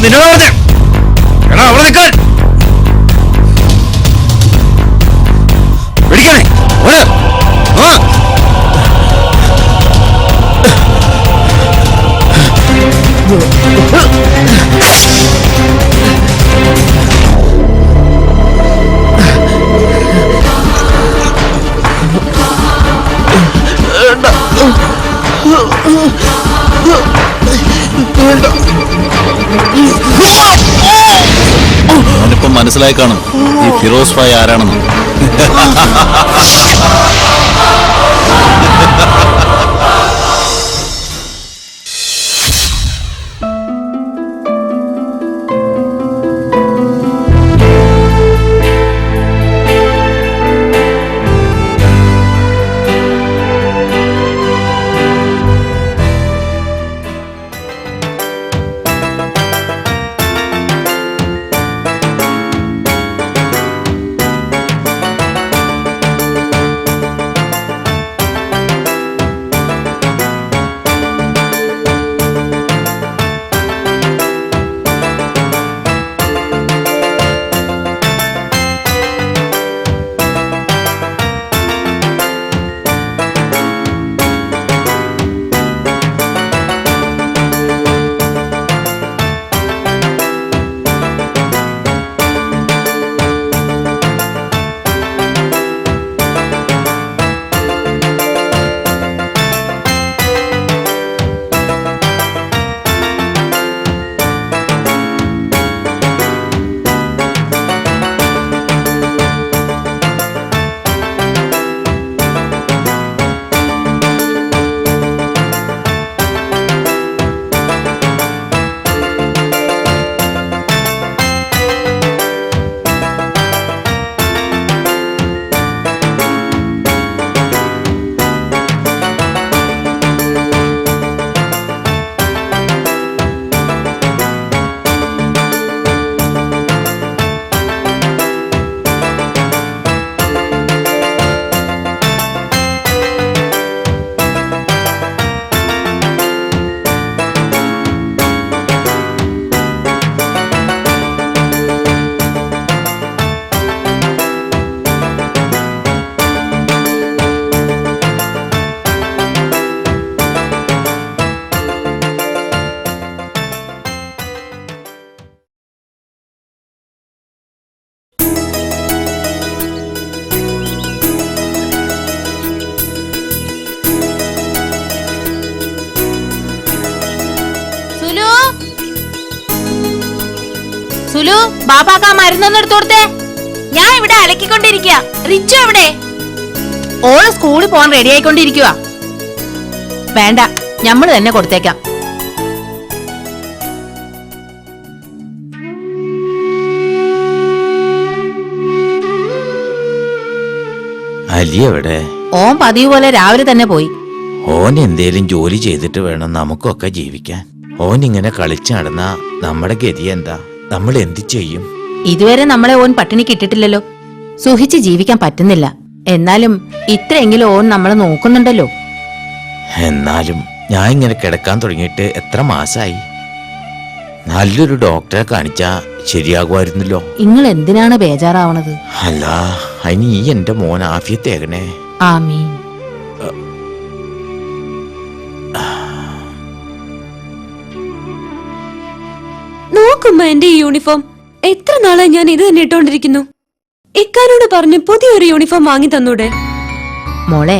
നിന്നോട് എടാ അവിടെ നിൽക്കാൻ പിടിക്കണേ അവനിപ്പം മനസ്സിലായി കാണും ഈ ഫിറോസ് ഭായ് ആരാണെന്ന്. സുലു, ബാപ്പാക്ക് ആ മരുന്നൊന്നും എടുത്തു കൊടുത്തേ. ഞാൻ ഇവിടെ അലക്കിക്കൊണ്ടിരിക്കുക. റിച്ചു എവിടെ? ഓള് സ്കൂളിൽ പോകാൻ റെഡി ആയിക്കൊണ്ടിരിക്കുക. വേണ്ട, ഞമ്മള് തന്നെ കൊടുത്തേക്കാം. അലിയെവിടെ? ഓൻ പതിവ് പോലെ രാവിലെ തന്നെ പോയി. ഓൻ എന്തേലും ജോലി ചെയ്തിട്ട് വേണം നമുക്കൊക്കെ ജീവിക്കാൻ. ഓൻ ഇങ്ങനെ കളിച്ചു നടന്നാ നമ്മുടെ ഗതി എന്താ? നമ്മൾ എന്ത് ചെയ്യും? ഇതുവരെ നമ്മളെ ഓൻ പട്ടിണിക്ക് ഇട്ടിട്ടില്ലല്ലോ. സുഖിച്ച് ജീവിക്കാൻ പറ്റുന്നില്ല. എന്നാലും ഇത്രയെങ്കിലും ഓൻ നമ്മളെ നോക്കുന്നുണ്ടല്ലോ. എന്നാലും ഞാൻ ഇങ്ങനെ കിടക്കാൻ തുടങ്ങിയിട്ട് എത്ര മാസായി? നല്ലൊരു ഡോക്ടറെ കാണിച്ചാ ശരിയാകുമായിരുന്നല്ലോ. നിങ്ങൾ എന്തിനാണ് ബേജാറാവണത്? അല്ല, അതിന് ഈ എന്റെ മോൻ ആഫിയത്തേകണേ. ആമീൻ. നോക്കുമ്പോ എന്റെ ഈ യൂണിഫോം എത്ര നാളായി ഞാൻ ഇത് തന്നെ ഇട്ടോണ്ടിരിക്കുന്നു. ഇക്കാരോട് പറഞ്ഞ് പുതിയൊരു യൂണിഫോം വാങ്ങി തന്നൂടെ? മോളെ,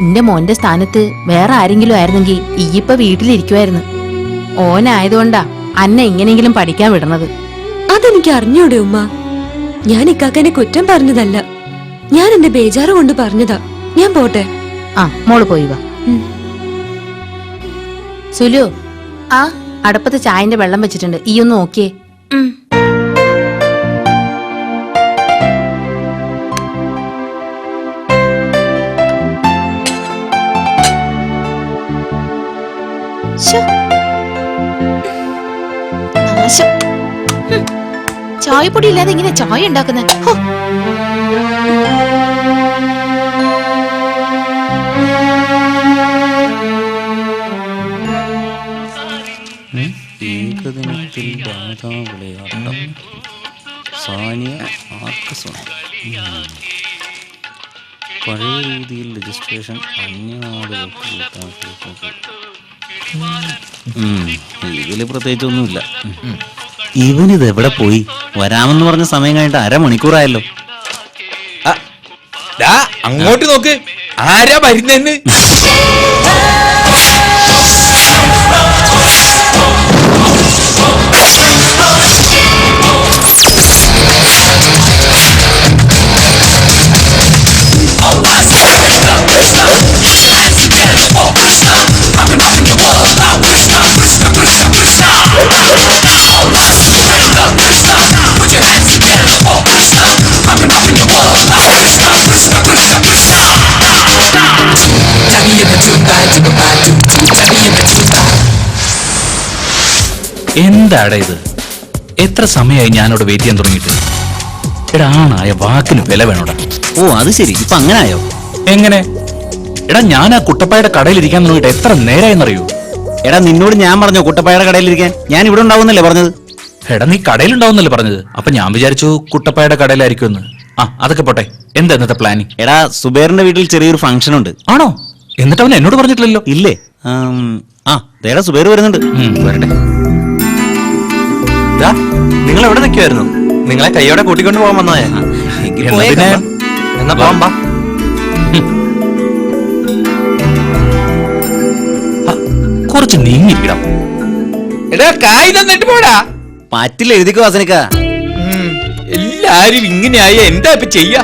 എന്റെ മോന്റെ സ്ഥാനത്ത് വേറെ ആരെങ്കിലും ആയിരുന്നെങ്കിൽ ഈയിപ്പ വീട്ടിലിരിക്കുമായിരുന്നു. ഓനായതുകൊണ്ടാ അന്നെ എങ്ങനെയെങ്കിലും പഠിക്കാൻ വിടണത്. അതെനിക്ക് അറിഞ്ഞൂടെ ഉമ്മ. ഞാൻ ഇക്കാക്കനെ കുറ്റം പറഞ്ഞതല്ല, ഞാൻ എന്റെ ബേജാറ് കൊണ്ട് പറഞ്ഞതാ. ഞാൻ പോട്ടെ. ആ, മോള് പോയി വാ. സുലു, ആ അടുപ്പത്ത് ചായന്റെ വെള്ളം വെച്ചിട്ടുണ്ട്, ഈ ഒന്ന് നോക്കിയേ. ചായപ്പൊടി ഇല്ലാതെ ഇങ്ങനെ ചായ ഉണ്ടാക്കുന്നത്? ഏകദിനത്തിൽ സാനിയ ആർക്കസോൺ. പഴയ രീതിയിൽ രജിസ്ട്രേഷൻ ഇതില് പ്രത്യേകിച്ചൊന്നുമില്ല. ഇവനിത് എവിടെ പോയി? വരാമെന്ന് പറഞ്ഞ സമയം കഴിഞ്ഞിട്ട് അരമണിക്കൂറായല്ലോ. അങ്ങോട്ട് നോക്ക്, ആരാ വരുന്നെന്ന്. എന്താടാ ഇത്? എത്ര സമയമായി ഞാനവിടെ വെയിറ്റ് ചെയ്യാൻ തുടങ്ങിയിട്ട്? എടാ, ആണായ വാക്കിന് വില വേണോടാ. ഓ അത് ശരി, ഇപ്പൊ അങ്ങനെ ആയോ? എങ്ങനെ? എടാ, ഞാൻ ആ കുട്ടപ്പായുടെ കടയിൽ ഇരിക്കാൻ തുടങ്ങിയിട്ട് എത്ര നേരമായെന്നറിയൂ? എടാ, നിന്നോട് ഞാൻ പറഞ്ഞോ കുട്ടപ്പായുടെ കടയിലിരിക്കാൻ? ഞാൻ ഇവിടെ ഉണ്ടാവുന്നല്ലേ പറഞ്ഞത്? എടാ, നീ കടയിലുണ്ടാവുന്നല്ലേ പറഞ്ഞത്? അപ്പൊ ഞാൻ വിചാരിച്ചു കുട്ടപ്പായുടെ കടയിലായിരിക്കുമെന്ന്. ആ, അതൊക്കെ പോട്ടെ. എന്താ ഇന്നത്തെ പ്ലാനിങ്? എടാ, സുബേറിന്റെ വീട്ടിൽ ചെറിയൊരു ഫംഗ്ഷൻ ഉണ്ട്. ആണോ? എന്നിട്ട് അവൻ എന്നോട് പറഞ്ഞിട്ടില്ലല്ലോ. ഇല്ലേ? ദേടാ സുബേർ വരുന്നുണ്ട്. വരട്ടെ. നിങ്ങൾ എവിടെ നിൽക്കുമായിരുന്നു? നിങ്ങളെ കൈയോടെ കൂട്ടിക്കൊണ്ട് പോകാൻ വന്നതാ. എന്നാ പോവാം. കുറച്ച് നീങ്ങിരിക്കണം. എടാ, കായ് തന്നിട്ട് പോടാ. പാറ്റിൽ എഴുതിക്കോ വാസനിക്ക. എല്ലാരും ഇങ്ങനെയായ എന്താ ഇപ്പൊ ചെയ്യാ?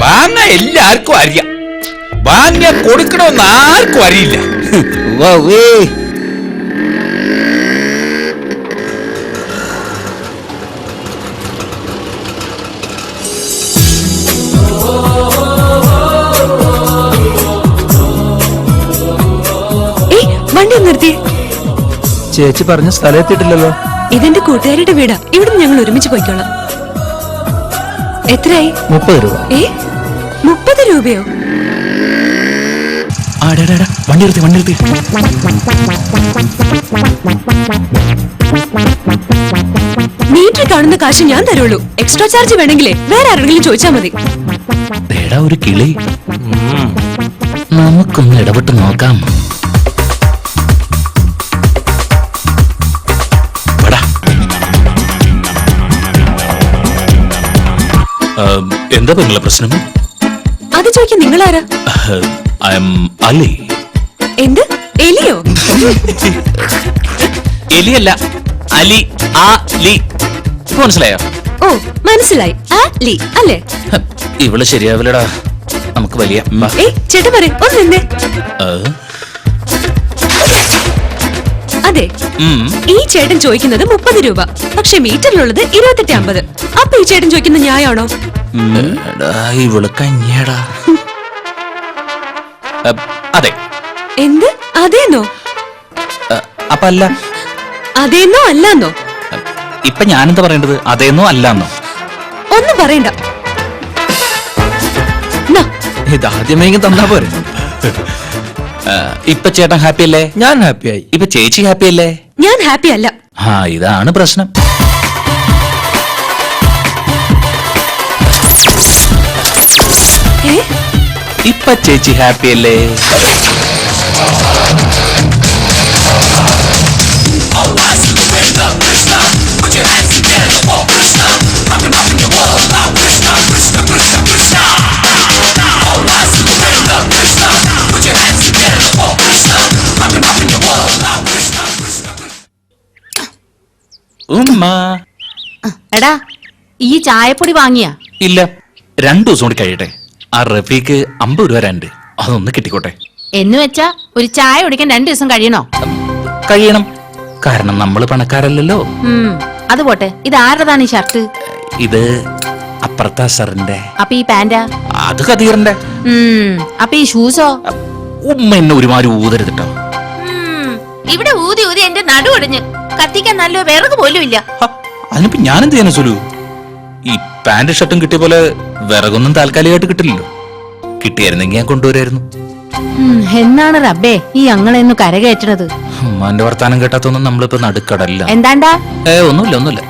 വാങ്ങ എല്ലാവർക്കും അറിയാം, വാങ്ങിയ കൊടുക്കണമെന്ന് ആർക്കും അറിയില്ല. വണ്ടി നിർത്തി. ചേച്ചി പറഞ്ഞ സ്ഥലം എത്തിയിട്ടില്ലല്ലോ. ഇതെന്റെ കൂട്ടുകാരുടെ വീടാ. ഇവിടെ ഞങ്ങൾ ഒരുമിച്ച് പോയിക്കോളാം. എത്രയായി? 30 രൂപ. 30 രൂപയോ? വണ്ടി നിർത്തി, വണ്ടി നിർത്തി. മീറ്റർ കാണുന്ന കാശ് ഞാൻ തരുള്ളൂ. എക്സ്ട്രാ ചാർജ് വേണമെങ്കിലേ വേറെ ആരെങ്കിലും ചോദിച്ചാ മതി. ഒരു കിളി, നമുക്കൊന്ന് ഇടപെട്ട് നോക്കാം. എന്താ നിങ്ങളെ പ്രശ്നം? അത് ചോദിക്കാൻ നിങ്ങളാരാ? അലി. എന്ത്? എലിയോ? എലിയല്ല, അലി. ആ ലി. മനസ്സിലായോ? ഓ, മനസ്സിലായി. ആ ലി അല്ലേ? ഇവള് ശരിയാവില്ലടാ. നമുക്ക് വലിയ ചേട്ടൻ പറ, ഒന്ന് നിന്നേ. അതെ, ഈ ചേട്ടൻ ചോദിക്കുന്നത് 30 രൂപ, പക്ഷെ മീറ്ററിലുള്ളത് 28.50. അപ്പൊ ഈ ചേട്ടൻ ചോദിക്കുന്നത് ന്യായമാണോ? ഇവള് കഞ്ഞിയടാ. അതെ. എന്ത് അതേന്നോ? അപ്പൊ അല്ല. അതേന്നോ അല്ലാന്നോ? ഇപ്പൊ ഞാനെന്താ പറയേണ്ടത്? അതേന്നോ അല്ലാന്നോ? ഒന്നും പറയണ്ട. ഇതാദ്യമേ തന്നാ പോരെ. ഇപ്പൊ ചേട്ടൻ ഹാപ്പി അല്ലേ? ഞാൻ ഹാപ്പിയായി. ഇപ്പൊ ചേച്ചി ഹാപ്പി അല്ലേ? ഞാൻ ഹാപ്പി അല്ല. ഇതാണ് പ്രശ്നം. ഇപ്പൊ ചേച്ചി ഹാപ്പി അല്ലേ? എടാ, ഈ ചായപ്പൊടി വാങ്ങിയാ? ഇല്ല, 2 ദിവസം കൂടി കഴിയട്ടെ. ആ റഫീക്ക് 50 രൂപ രണ്ട്, അതൊന്ന് കിട്ടിക്കോട്ടെ. എന്ന് വെച്ചാ ഒരു ചായ കുടിക്കാൻ 2 ദിവസം കഴിയണോ? കഴിയണം, കാരണം നമ്മള് പണക്കാരല്ലല്ലോ. അത് പോട്ടെ, ഇത് ആരുടേതാണ് ഈ ഷർട്ട്? ഇത് അപ്പുറത്താ സാറിന്റെ. അപ്പൊ ഈ പാന്റാ? അത് കതീറിന്റെ. അപ്പൊ ഈ ഷൂസോ? ഉമ്മ എന്നെ ഒരുമാതിരി ഊതരുതിട്ടോ. ഇവിടെ ഊതി ഊതി എന്റെ നടു ഒടിഞ്ഞ്, കത്തിക്കാൻ നല്ല വിറക് പോലും ഇല്ല. അതിനിപ്പോ ഞാൻ എന്ത് ചെയ്യാനാ സുലു? ഈ പാന്റ് ഷർട്ടും കിട്ടിയ പോലെ വിറകൊന്നും താൽക്കാലികമായിട്ട് കിട്ടില്ലല്ലോ. കിട്ടിയായിരുന്നെങ്കിൽ ഞാൻ കൊണ്ടുവരായിരുന്നു. എന്നാണ് റബ്ബേ ഈ അങ്ങളെന്ന് കരകയറ്റണത്? ഉമ്മാന്റെ വർത്താനം കേട്ടാത്തൊന്നും നമ്മളിപ്പോ നടുക്കടല്ല. എന്താണ്ടാ? ഒന്നുമില്ല.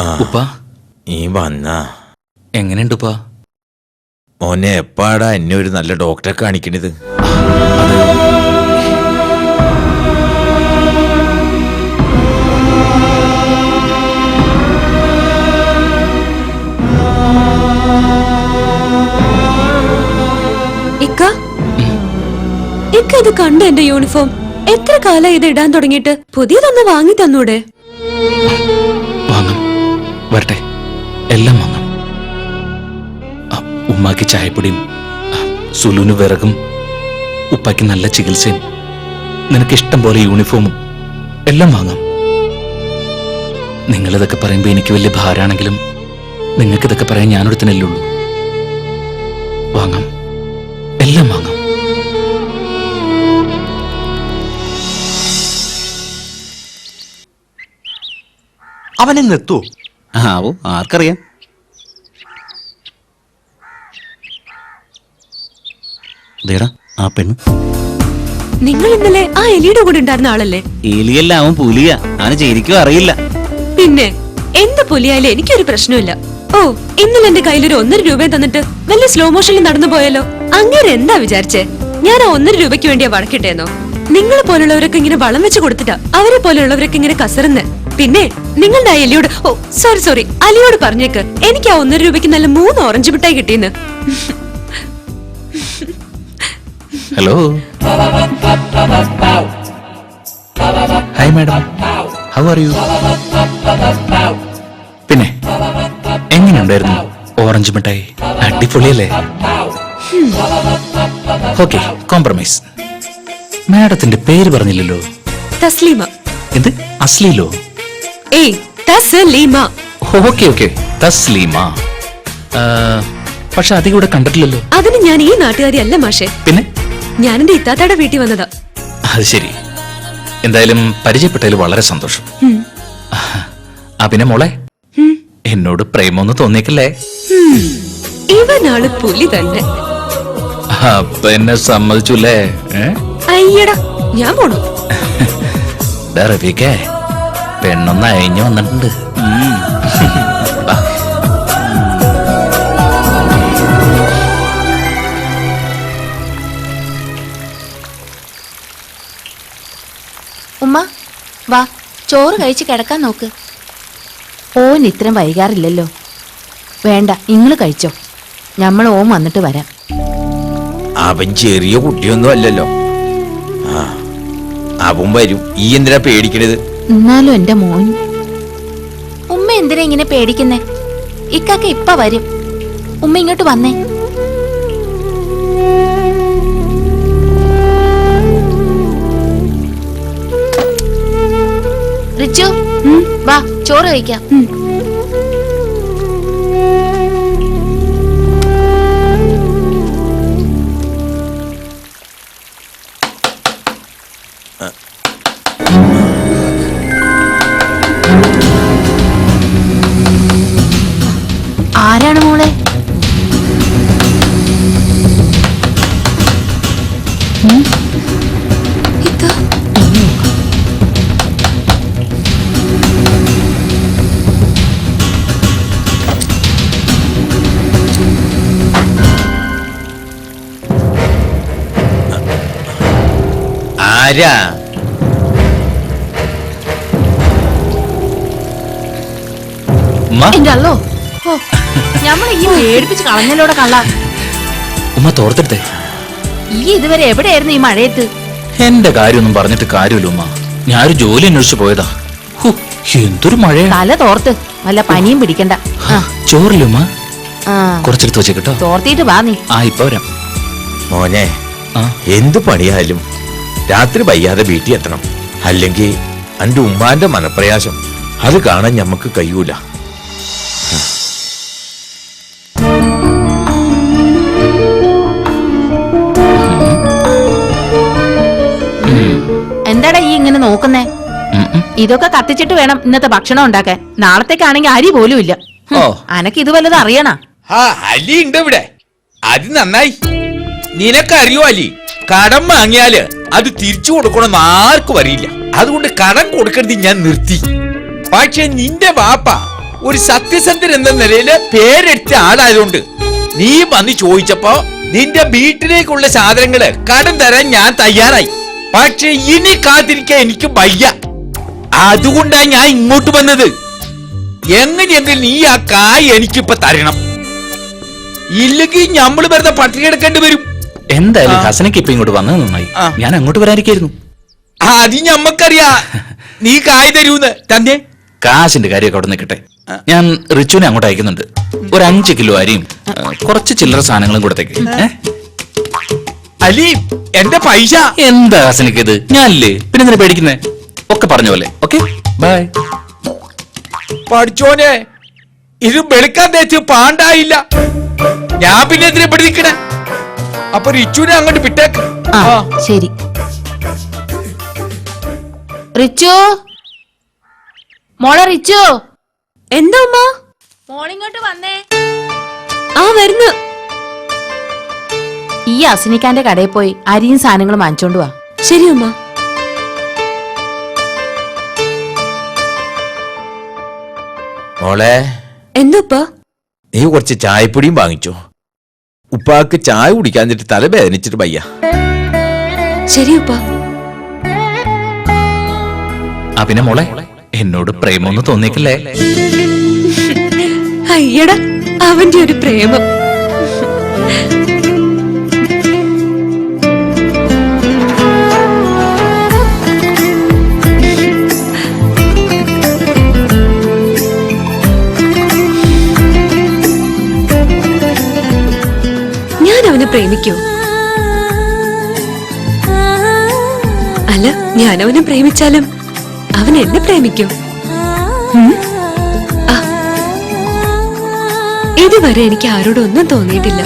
ആ ഉപ്പ നീ വന്നാ എങ്ങനെയുണ്ട് ഉപ്പ? മോനെ എപ്പാടാ എന്നെ ഒരു നല്ല ഡോക്ടറെ കാണിക്കണത്? അത് ഇക്ക ഇത് കണ്ട എന്റെ യൂണിഫോം എത്ര കാലം ഇത് ഇടാൻ തുടങ്ങിയിട്ട് പുതിയതൊന്ന് വാങ്ങി തന്നൂടെ? വാങ്ങാം, വരട്ടെ, എല്ലാം വാങ്ങാം. ഉമ്മാക്ക് ചായപ്പൊടിയും സുലുവിന് വിറകും ഉപ്പാക്ക് നല്ല ചികിത്സയും നിനക്ക് ഇഷ്ടം പോലെ യൂണിഫോമും എല്ലാം വാങ്ങാം. നിങ്ങളിതൊക്കെ പറയുമ്പോ എനിക്ക് വലിയ ഭാരാണെങ്കിലും നിങ്ങൾക്കിതൊക്കെ പറയാൻ ഞാനൊരുത്തനല്ലേ ഉള്ളൂ. വാങ്ങാം, എല്ലാം വാങ്ങാം. അവനെന്ന് എത്തൂ. ആവോ, ആർക്കറിയാം. ദേടാ ആ പെണ്ണ്. നിങ്ങൾ ഇന്നലെ ആ എലിയുടെ കൂടെ ഉണ്ടായിരുന്ന ആളല്ലേ? എലിയല്ല, അവൻ പുലിയ. അവന് ശരിക്കും അറിയില്ല. പിന്നെ എന്ത് പുലിയായാലും എനിക്കൊരു പ്രശ്നമില്ല. ഓ, ഇന്നലെ എന്റെ കയ്യിലൊരു 1.5 രൂപ തന്നിട്ട് വല്ല സ്ലോ മോഷനിൽ നടന്നു പോയാലോ? അങ്ങനെ എന്താ വിചാരിച്ചേ? ഞാൻ ആ 1.5 രൂപയ്ക്ക് വേണ്ടിയാ വടക്കിട്ടേന്നോ? നിങ്ങളെ പോലുള്ളവരൊക്കെ ഇങ്ങനെ വളം വെച്ച് കൊടുത്തിട്ടാ അവരെ പോലുള്ളവരൊക്കെ ഇങ്ങനെ കസറുന്ന്. പിന്നെ നിങ്ങളുടെ ആ എലിയോട്, ഓ സോറി അലിയോട് പറഞ്ഞേക്ക് എനിക്ക് ആ 1.5 രൂപയ്ക്ക് നല്ല 3 ഓറഞ്ച് മിഠായി കിട്ടിയെന്ന്. Hello, hi madam, how are you? പിന്നെ എങ്ങനെയുണ്ടായിരുന്നു ഓറഞ്ച് മിഠായി? അടിപൊളിയല്ലേ? Okay, compromise. മാഡത്തിന്റെ പേര് പറഞ്ഞില്ലല്ലോ. തസ്ലീമ. എന്ത്? അസ്ലീലോ? ഏയ് തസ്ലീമ. ഓക്കെ, തസ്ലീമ. പക്ഷെ അധികം ഇവിടെ കണ്ടിട്ടില്ലല്ലോ. അതിന് ഞാൻ ഈ നാട്ടുകാരി അല്ല മാഷെ. പിന്നെ ഞാൻ എന്റെ ഇത്താത്തയുടെ വീട്ടിൽ വന്നതാ. അത് ശരി. എന്തായാലും പരിചയപ്പെട്ടതിൽ വളരെ സന്തോഷം. പിന്നെ മോളെ, എന്നോട് പ്രേമൊന്നും തോന്നിയേക്കല്ലേ? ഇവനാള് പുലി തന്നെ. അപ്പൊ എന്നെ സമ്മതിച്ചുല്ലേ? അയ്യടാ, ഞാൻ പോണു. റഫീഖേ, പെണ്ണൊന്ന് അയഞ്ഞു വന്നിട്ടുണ്ട്. ഉമ്മ വാ, ചോറ് കഴിച്ച് കിടക്കാൻ നോക്ക്. ഓൻ ഇത്രയും വൈകാറില്ലല്ലോ. വേണ്ട, ഇങ്ങള് കഴിച്ചോ, നമ്മൾ ഓൻ വന്നിട്ട് വരാം. അവൻ ചെറിയ കുട്ടിയൊന്നും അല്ലല്ലോ. ആ അവൻ വരും. ഈ എന്തിനാ പേടിക്കണത്? എന്നാലും എന്റെ മോൻ. ഉമ്മ എന്തിനാ ഇങ്ങനെ പേടിക്കുന്നേ? ഇക്കാക്ക ഇപ്പ വരും. ഉമ്മ ഇങ്ങോട്ട് വന്നേ. റിച്ചു വാ, ചോറ് കഴിക്കാം. ആരാണ് മോളെ? ആരാ? എന്റെ അല്ലോ, ഞമ്മളെ ഈ പേടിപ്പിച്ച് കളഞ്ഞല്ലോടെ കള്ള. ഉമ്മ തോർത്തെടുത്തേ. ഈ ഇതുവരെ എവിടെയായിരുന്നു ഈ മഴയത്ത്? എന്റെ കാര്യമൊന്നും പറഞ്ഞിട്ട് കാര്യമില്ല ഉമ്മ. ഞാനൊരു ജോലി അന്വേഷിച്ചു പോയതാ. എന്തൊരു മഴയാ. തല തോർത്ത്, വല്ല പനിയും പിടിക്കണ്ട. ചോറില്ല ഉമ്മ, ആ കുറച്ചെടുത്ത് വെച്ചേട്ടോ. തോർത്തിട്ട് വാ നീ. ഇപ്പൊ വരാം. മോനെ, ആ എന്ത് പണിയായാലും രാത്രി വയ്യാതെ വീട്ടിൽ എത്തണം. അല്ലെങ്കിൽ എന്റെ ഉമ്മാന്റെ മനപ്രയാസം അത് കാണാൻ ഞമ്മക്ക് കഴിയൂല. എന്താടാ ഈ ഇങ്ങനെ നോക്കുന്നേ? ഇതൊക്കെ കത്തിച്ചിട്ട് വേണം ഇന്നത്തെ ഭക്ഷണം ഉണ്ടാക്കാൻ. നാളത്തേക്കാണെങ്കിൽ അരി പോലും ഇല്ല. അനക്ക് ഇത് വല്ലതും അറിയണ? അലി ഉണ്ട് ഇവിടെ. അത് നന്നായി. നിനക്കറിയോ അലി, കടം വാങ്ങിയാല് അത് തിരിച്ചു കൊടുക്കണമെന്ന് ആർക്കും അറിയില്ല. അതുകൊണ്ട് കടം കൊടുക്കരുത് ഞാൻ നിർത്തി. പക്ഷെ നിന്റെ വാപ്പ ഒരു സത്യസന്ധൻ എന്ന നിലയില് പേരെടുത്ത ആളായതുകൊണ്ട് നീ വന്ന് ചോദിച്ചപ്പോ നിന്റെ വീട്ടിലേക്കുള്ള സാധനങ്ങള് കടം തരാൻ ഞാൻ തയ്യാറായി. പക്ഷെ ഇനി കാത്തിരിക്കാൻ എനിക്ക് വയ്യ. അതുകൊണ്ടാണ് ഞാൻ ഇങ്ങോട്ട് വന്നത്. എങ്ങനെയെങ്കിലും നീ ആ കായ് എനിക്കിപ്പൊ തരണം. ഇല്ലെങ്കിൽ നമ്മൾ വെറുതെ പട്ടിണി എടുക്കേണ്ടി വരും. എന്തായാലും ഹസനക്ക് ഇപ്പൊ ഇങ്ങോട്ട് വന്നത് നന്നായി. ഞാൻ അങ്ങോട്ട് വരാനിരിക്കായിരുന്നു. അത് ഞമ്മക്കറിയാ നീ കായ് തരൂന്ന്. തന്നെ കാശിന്റെ കാര്യമൊക്കെ അവിടെ നിൽക്കട്ടെ. ഞാൻ റിച്ചുവിനെ അങ്ങോട്ട് അയക്കുന്നുണ്ട്. ഒരു 5 കിലോ അരിയും കുറച്ച് ചില്ലറ സാധനങ്ങളും കൊടുത്തേക്ക്. അലി എന്റെ പൈസ. എന്താ ഹസനക്ക് ഇത്? ഞാനില്ലേ, പിന്നെ എന്തിനാ പേടിക്കുന്നേ? ഒക്കെ പറഞ്ഞ പോലെ. Okay, bye. പഠിച്ചോനെ, ഇത് വെളുക്കാൻ തേച്ച് പാണ്ടായില്ല. ഞാൻ പിന്നെ എന്തിനാ പഠിക്കണേ? അപ്പൊ റിച്ചുവിനെ അങ്ങോട്ട് വിട്ടേക്ക്. ശരി. റിച്ചു, മോളെ റിച്ചു. എന്താ അമ്മ? മോളിങ്ങോട്ട് വന്നേ. ആ വരുന്നു. ഈ അസിനിക്കാന്റെ കടയിൽ പോയി അരിയും സാധനങ്ങളും വാങ്ങിച്ചോണ്ട് വാ. ശരി അമ്മ. മോളെ, എന്താ? നീ കുറച്ച് ചായപ്പൊടിയും വാങ്ങിച്ചോ. ഉപ്പാക്ക് ചായ കുടിക്കാഞ്ഞിട്ട് തല വേദനിച്ചിട്ട് വയ്യ. ശരി ഉപ്പ. പിന്നെ മോളെ, എന്നോട് പ്രേമൊന്നും തോന്നിക്കല്ലേ? അയ്യടാ, അവന്റെ ഒരു പ്രേമം. ഞാൻ അവനെ പ്രേമിക്കോ? അല്ല, ഞാൻ അവനെ പ്രേമിച്ചാലും അവൻ എന്നെ പ്രേമിക്കും. ഇതുവരെ എനിക്ക് ആരോടും ഒന്നും തോന്നിയിട്ടില്ല.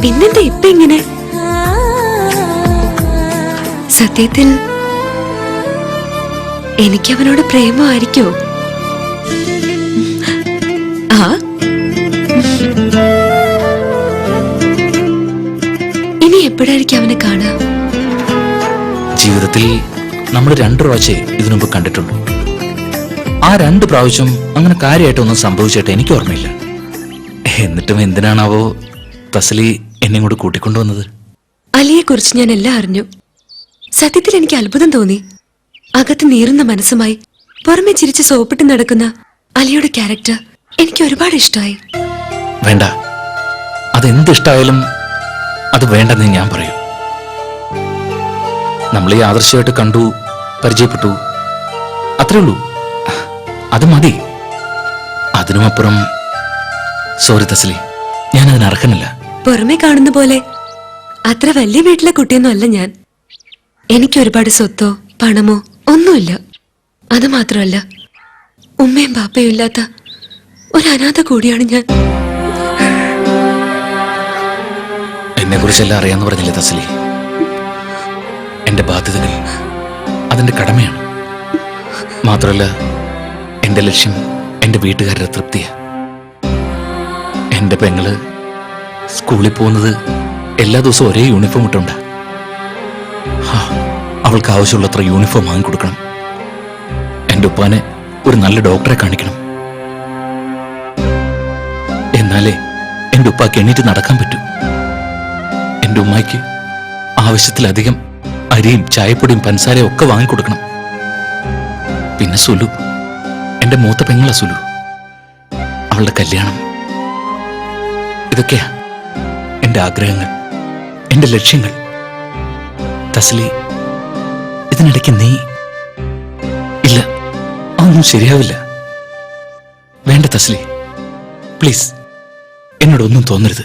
പിന്നെന്താ ഇപ്പൊ ഇങ്ങനെ? സത്യത്തിൽ എനിക്ക് അവനോട് പ്രേമമായിരിക്കോ? ആ, ഇനി എപ്പോഴായിരിക്കും അവനെ കാണാ? ജീവിതത്തിൽ നമ്മൾ 2 പ്രാവശ്യമേ ഇതിനുമുമ്പ് കണ്ടിട്ടുള്ളൂ. ആ 2 പ്രാവശ്യം അങ്ങനെ കാര്യമായിട്ടൊന്നും സംഭവിച്ചിട്ട് എനിക്ക് ഓർമ്മയില്ല. എന്നിട്ടും എന്തിനാണാവോ തസ്ലി എന്നെ കൂടെ കൂട്ടിക്കൊണ്ടുവന്നത്? അലിയെ കുറിച്ച് ഞാൻ എല്ലാം അറിഞ്ഞു. സത്യത്തിൽ എനിക്ക് അത്ഭുതം തോന്നി. അകത്ത് നീറുന്ന മനസ്സുമായി പുറമെ ചിരിച്ച് സോപ്പിട്ട് നടക്കുന്ന അലിയുടെ ക്യാരക്ടർ എനിക്ക് ഒരുപാട് ഇഷ്ടമായി. വേണ്ട, അതെന്തിഷ്ടായാലും അത് വേണ്ടെന്ന് ഞാൻ പറയൂ. നമ്മൾ ഈ ആദർശമായിട്ട് കണ്ടു, പരിചയപ്പെട്ടു, അത്രേ ഉള്ളൂ. അത് മതി. അതിനുമപ്പുറം സോറി തസ്ലി, ഞാൻ അതിന് അർഹനല്ല. പുറമെ കാണുന്ന പോലെ അത്ര വലിയ വീട്ടിലെ കുട്ടിയൊന്നും അല്ല ഞാൻ. എനിക്ക് ഒരുപാട് സ്വത്തോ പണമോ ഒന്നുമില്ല. അത് മാത്രമല്ല, ഉമ്മയും ബാപ്പയും ഇല്ലാത്ത ഒരു അനാഥ കൂടിയാണ് ഞാൻ. എന്നെ കുറിച്ചെല്ലാം അറിയാന്ന് പറഞ്ഞില്ലേ തസ്ലി? എന്റെ ബാധ്യതകൾ അതിന്റെ കടമയാണ്. മാത്രമല്ല, എന്റെ ലക്ഷ്യം എന്റെ വീട്ടുകാരുടെ തൃപ്തിയാ. എന്റെ പെങ്ങള് സ്കൂളിൽ പോകുന്നത് എല്ലാ ദിവസവും ഒരേ യൂണിഫോം ഇട്ടുണ്ടാ. അവൾക്ക് ആവശ്യമുള്ളത്ര യൂണിഫോം വാങ്ങിക്കൊടുക്കണം. എന്റെ ഉപ്പാനെ ഒരു നല്ല ഡോക്ടറെ കാണിക്കണം. എന്നാലേ എന്റെ ഉപ്പാക്ക് എണീറ്റ് നടക്കാൻ പറ്റൂ. എന്റെ ഉമ്മായ്ക്ക് ആവശ്യത്തിലധികം അരിയും ചായപ്പൊടിയും പഞ്ചസാരയും ഒക്കെ വാങ്ങിക്കൊടുക്കണം. പിന്നെ സുലു, എന്റെ മൂത്ത പെങ്ങള സുലു, അവളുടെ കല്യാണം. ഇതൊക്കെയാ എന്റെ ആഗ്രഹങ്ങൾ, എന്റെ ലക്ഷ്യങ്ങൾ. തസ്ലി, ഇതിനിടയ്ക്ക് നീ ഇല്ല, അതൊന്നും ശരിയാവില്ല. വേണ്ട തസ്ലി, പ്ലീസ് എന്നോടൊന്നും തോന്നരുത്.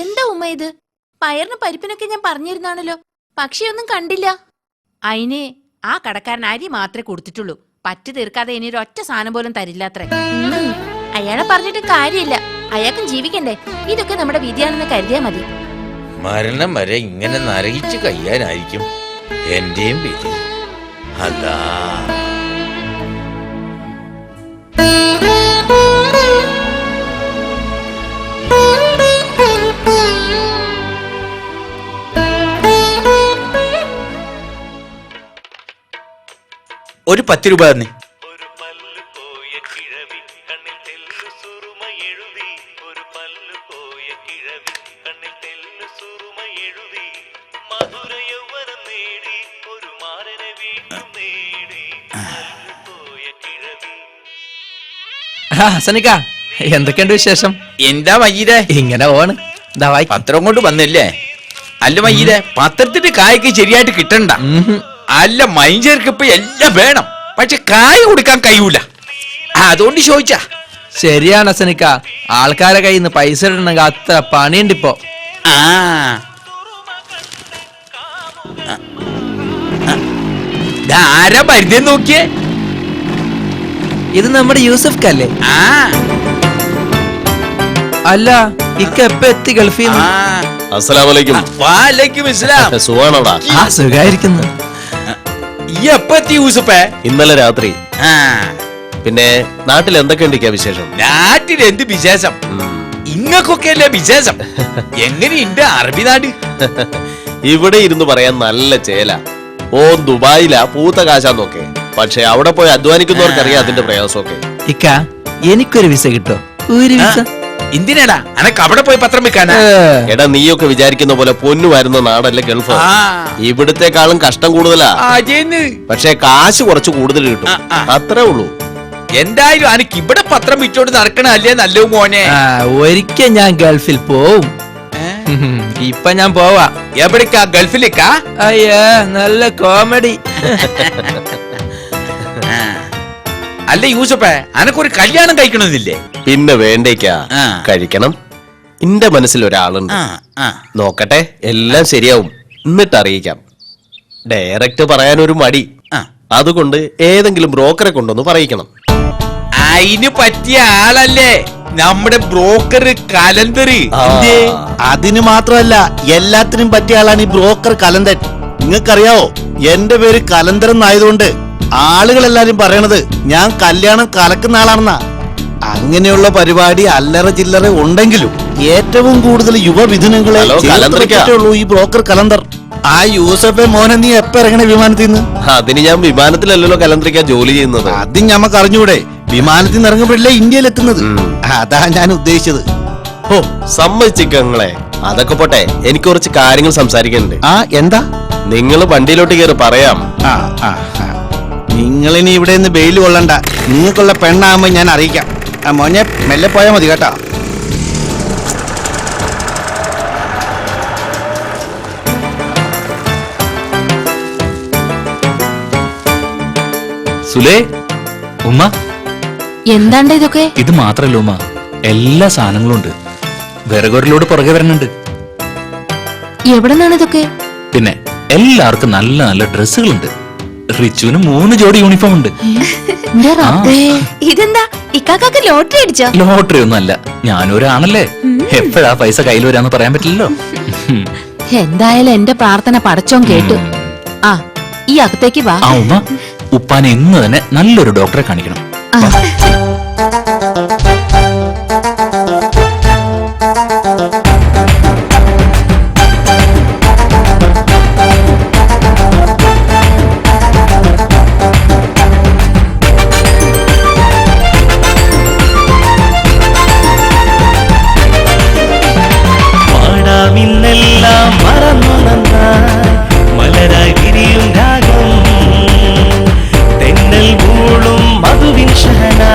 എന്താ ഉമ്മ ഇത്? പയറിന് പരിപ്പിനൊക്കെ ഞാൻ പറഞ്ഞിരുന്നാണല്ലോ, പക്ഷെ ഒന്നും കണ്ടില്ല. അയിന് ആ കടക്കാരൻ അരി മാത്രമേ കൊടുത്തിട്ടുള്ളൂ. പറ്റു തീർക്കാതെ ഇനി ഒരൊറ്റ സാധനം പോലും തരില്ലാത്രേ. അയാളെ പറഞ്ഞിട്ട് കാര്യമില്ല, അയാൾക്കും ജീവിക്കണ്ടേ. ഇതൊക്കെ നമ്മുടെ വിധിയാണെന്ന് കരുതിയാ മതി. മരണം വരെ ഇങ്ങനെ നരകിച്ച് കഴിയാനായിരിക്കും എന്റെയും വിധി. അല്ല, ഒരു 10 രൂപ തന്നെ. സനിക, എന്തൊക്കെയുണ്ട് വിശേഷം? എന്താ മയ്യീരെ ഇങ്ങനെ പോണ്. പത്രം കൊണ്ട് വന്നില്ലേ? അല്ല മയ്യീരെ, പത്രത്തിന്റെ കായ്ക്ക് ശരിയായിട്ട് കിട്ടണ്ട. അല്ല മൈഞ്ചേർക്ക് ഇപ്പൊ എല്ലാം വേണം, പക്ഷെ കായ് കൊടുക്കാൻ കഴിയൂല. അതുകൊണ്ട് ചോദിച്ചാ. ശരിയാണ് സനിക, ആൾക്കാരെ കയ്യിൽ നിന്ന് പൈസ ഇടണമെങ്കിൽ അത്ര പണിയുണ്ട് ഇപ്പൊ. ആ ആരാ പരിധി നോക്കിയേ? ഇത് നമ്മുടെ യൂസഫ് കല്ലേ? ആ അല്ല, ഇക്ക എപ്പ എത്തി ഗൾഫിൽ നിന്ന്? അസ്സലാമലൈക്കും. വാലൈക്കും ഇസ്ലാം. സുഖാണോടാ? ആ, സുഖായിരിക്കുന്നു. ഈ എപ്പ എത്തി യൂസഫേ? ഇന്നലെ രാത്രി. ആ പിന്നെ നാട്ടിൽ എന്തൊക്കെയുണ്ട് വിശേഷം? നാട്ടിൽ എന്ത് വിശേഷം? ഇങ്ങക്കൊക്കെ അല്ലേ വിശേഷം. എങ്ങനെയുണ്ട് അറബി നാട്? ഇവിടെ ഇരുന്ന് പറയാൻ നല്ല ചേല. ഓ ദുബായിലാ, പൂത്ത കാശാന്നൊക്കെ. പക്ഷെ അവിടെ പോയി അധ്വാനിക്കുന്നവർക്കറിയാം അതിന്റെ പ്രയാസമൊക്കെ. ഇക്ക, എനിക്കൊരു വിസ കിട്ടോ? ഒരു വിസ? എന്തിനാടാ അനക്ക് അവിടെ പോയി പത്രം വെക്കാനാ? എടാ, നീയൊക്കെ വിചാരിക്കുന്ന പോലെ പൊന്നു വരുന്ന നാടല്ലേ ഗൾഫ്. ഇവിടത്തെക്കാളും കഷ്ടം കൂടുതലാ. പക്ഷെ കാശ് കുറച്ച് കൂടുതൽ കിട്ടും, അത്രേ ഉള്ളൂ. എന്തായാലും അനക്ക് ഇവിടെ പത്രം വിറ്റോണ്ട് നടക്കണല്ലേ നല്ലത് മോനെ. ഒരിക്കൽ ഞാൻ ഗൾഫിൽ പോവും. ഇപ്പൊ ഞാൻ പോവാ. എവിടേക്കാ? ഗൾഫിലേക്കാ? അയ്യാ, നല്ല കോമഡി. അല്ല യൂസഫേ, അനക്കൊരു കല്യാണം കഴിക്കണമെന്നില്ലേ? പിന്നെ വേണ്ടേക്കാ, കഴിക്കണം. എന്റെ മനസ്സിൽ ഒരാളുണ്ട്. നോക്കട്ടെ, എല്ലാം ശരിയാവും, എന്നിട്ട് അറിയിക്കാം. ഡയറക്റ്റ് പറയാനൊരു മടി, അതുകൊണ്ട് ഏതെങ്കിലും ബ്രോക്കറെ കൊണ്ടൊന്ന് പറയിക്കണം. അതിന് പറ്റിയ ആളല്ലേ നമ്മുടെ ബ്രോക്കർ കലന്തർ. അതിന് മാത്രമല്ല, എല്ലാത്തിനും പറ്റിയ ആളാണ് ഈ ബ്രോക്കർ കലന്തൻ. നിങ്ങൾക്കറിയാവോ, എന്റെ പേര് കലന്തർ എന്നായതുകൊണ്ട് ആളുകളെല്ലാരും പറയണത് ഞാൻ കല്യാണം കലക്കുന്ന ആളാണെന്നാ. അങ്ങനെയുള്ള പരിപാടി അല്ലറ ചില്ലറ ഉണ്ടെങ്കിലും ഏറ്റവും കൂടുതൽ യുവമിഥുനങ്ങളെ ചേർത്തുള്ളൂ ഈ ബ്രോക്കർ കലന്തർ. ആ യൂസഫെ മോനെ, നീ എപ്പ ഇറങ്ങണ വിമാനത്തിൽ നിന്ന്? അതിന് ഞാൻ വിമാനത്തിലല്ലോ കലന്തറിക്കാൻ ജോലി ചെയ്യുന്നത്. അത് ഞമ്മക്ക് അറിഞ്ഞൂടെ? വിമാനത്തിൽ നിന്ന് ഇറങ്ങുമ്പോഴല്ലേ ഇന്ത്യയിൽ എത്തുന്നത്. അതാ ഞാൻ ഉദ്ദേശിച്ചത്. ഓ, സമ്മതിച്ചിങ്ങളെ. അതൊക്കെ പോട്ടെ, എനിക്ക് കുറച്ച് കാര്യങ്ങൾ സംസാരിക്കാനുണ്ട്. ആ, എന്താ? നിങ്ങൾ വണ്ടിയിലോട്ട് കയറി പറയാം. നിങ്ങളിനി ഇവിടെ നിന്ന് ബെയിൽ കൊള്ളണ്ട. നിങ്ങൾക്കുള്ള പെണ്ണാകുമ്പോ ഞാൻ അറിയിക്കാം. മോനെ, മെല്ലെ പോയാ മതി കേട്ടോ. സുലേ, ഉമ്മ, എന്താണ്ട് ഇതൊക്കെ? ഇത് മാത്രല്ല ഉമ്മ, എല്ലാ സാധനങ്ങളും ഉണ്ട്. വിറകൊരലോട് പുറകെ വരണുണ്ട്. എവിടെ നിന്നാണ് ഇതൊക്കെ? പിന്നെ എല്ലാവർക്കും നല്ല നല്ല ഡ്രസ്സുകളുണ്ട്. റിച്ചുവിന് 3 ജോഡി യൂണിഫോം ഉണ്ട്. ഇതെന്താ ഇക്കാക്ക് ലോട്ടറി അടിച്ചോ? ലോട്ടറി ഒന്നും അല്ല, ഞാനൊരാണല്ലേ, എപ്പോഴാ പൈസ കയ്യിൽ വരാന്ന് പറയാൻ പറ്റില്ലല്ലോ. എന്തായാലും എന്റെ പ്രാർത്ഥന പടച്ചോൻ കേട്ടു. ആ, ഈ അകത്തേക്ക് വാ. ആ ഉമ്മ, ഉപ്പാനെ ഇന്ന് തന്നെ നല്ലൊരു ഡോക്ടറെ കാണിക്കണം. ഇന്നെല്ലാം മറന്നു നന്നായി മലരായി വിരിയും രാഗം തെന്നൽ മൂളും മധുവിൻ ഷഹനാ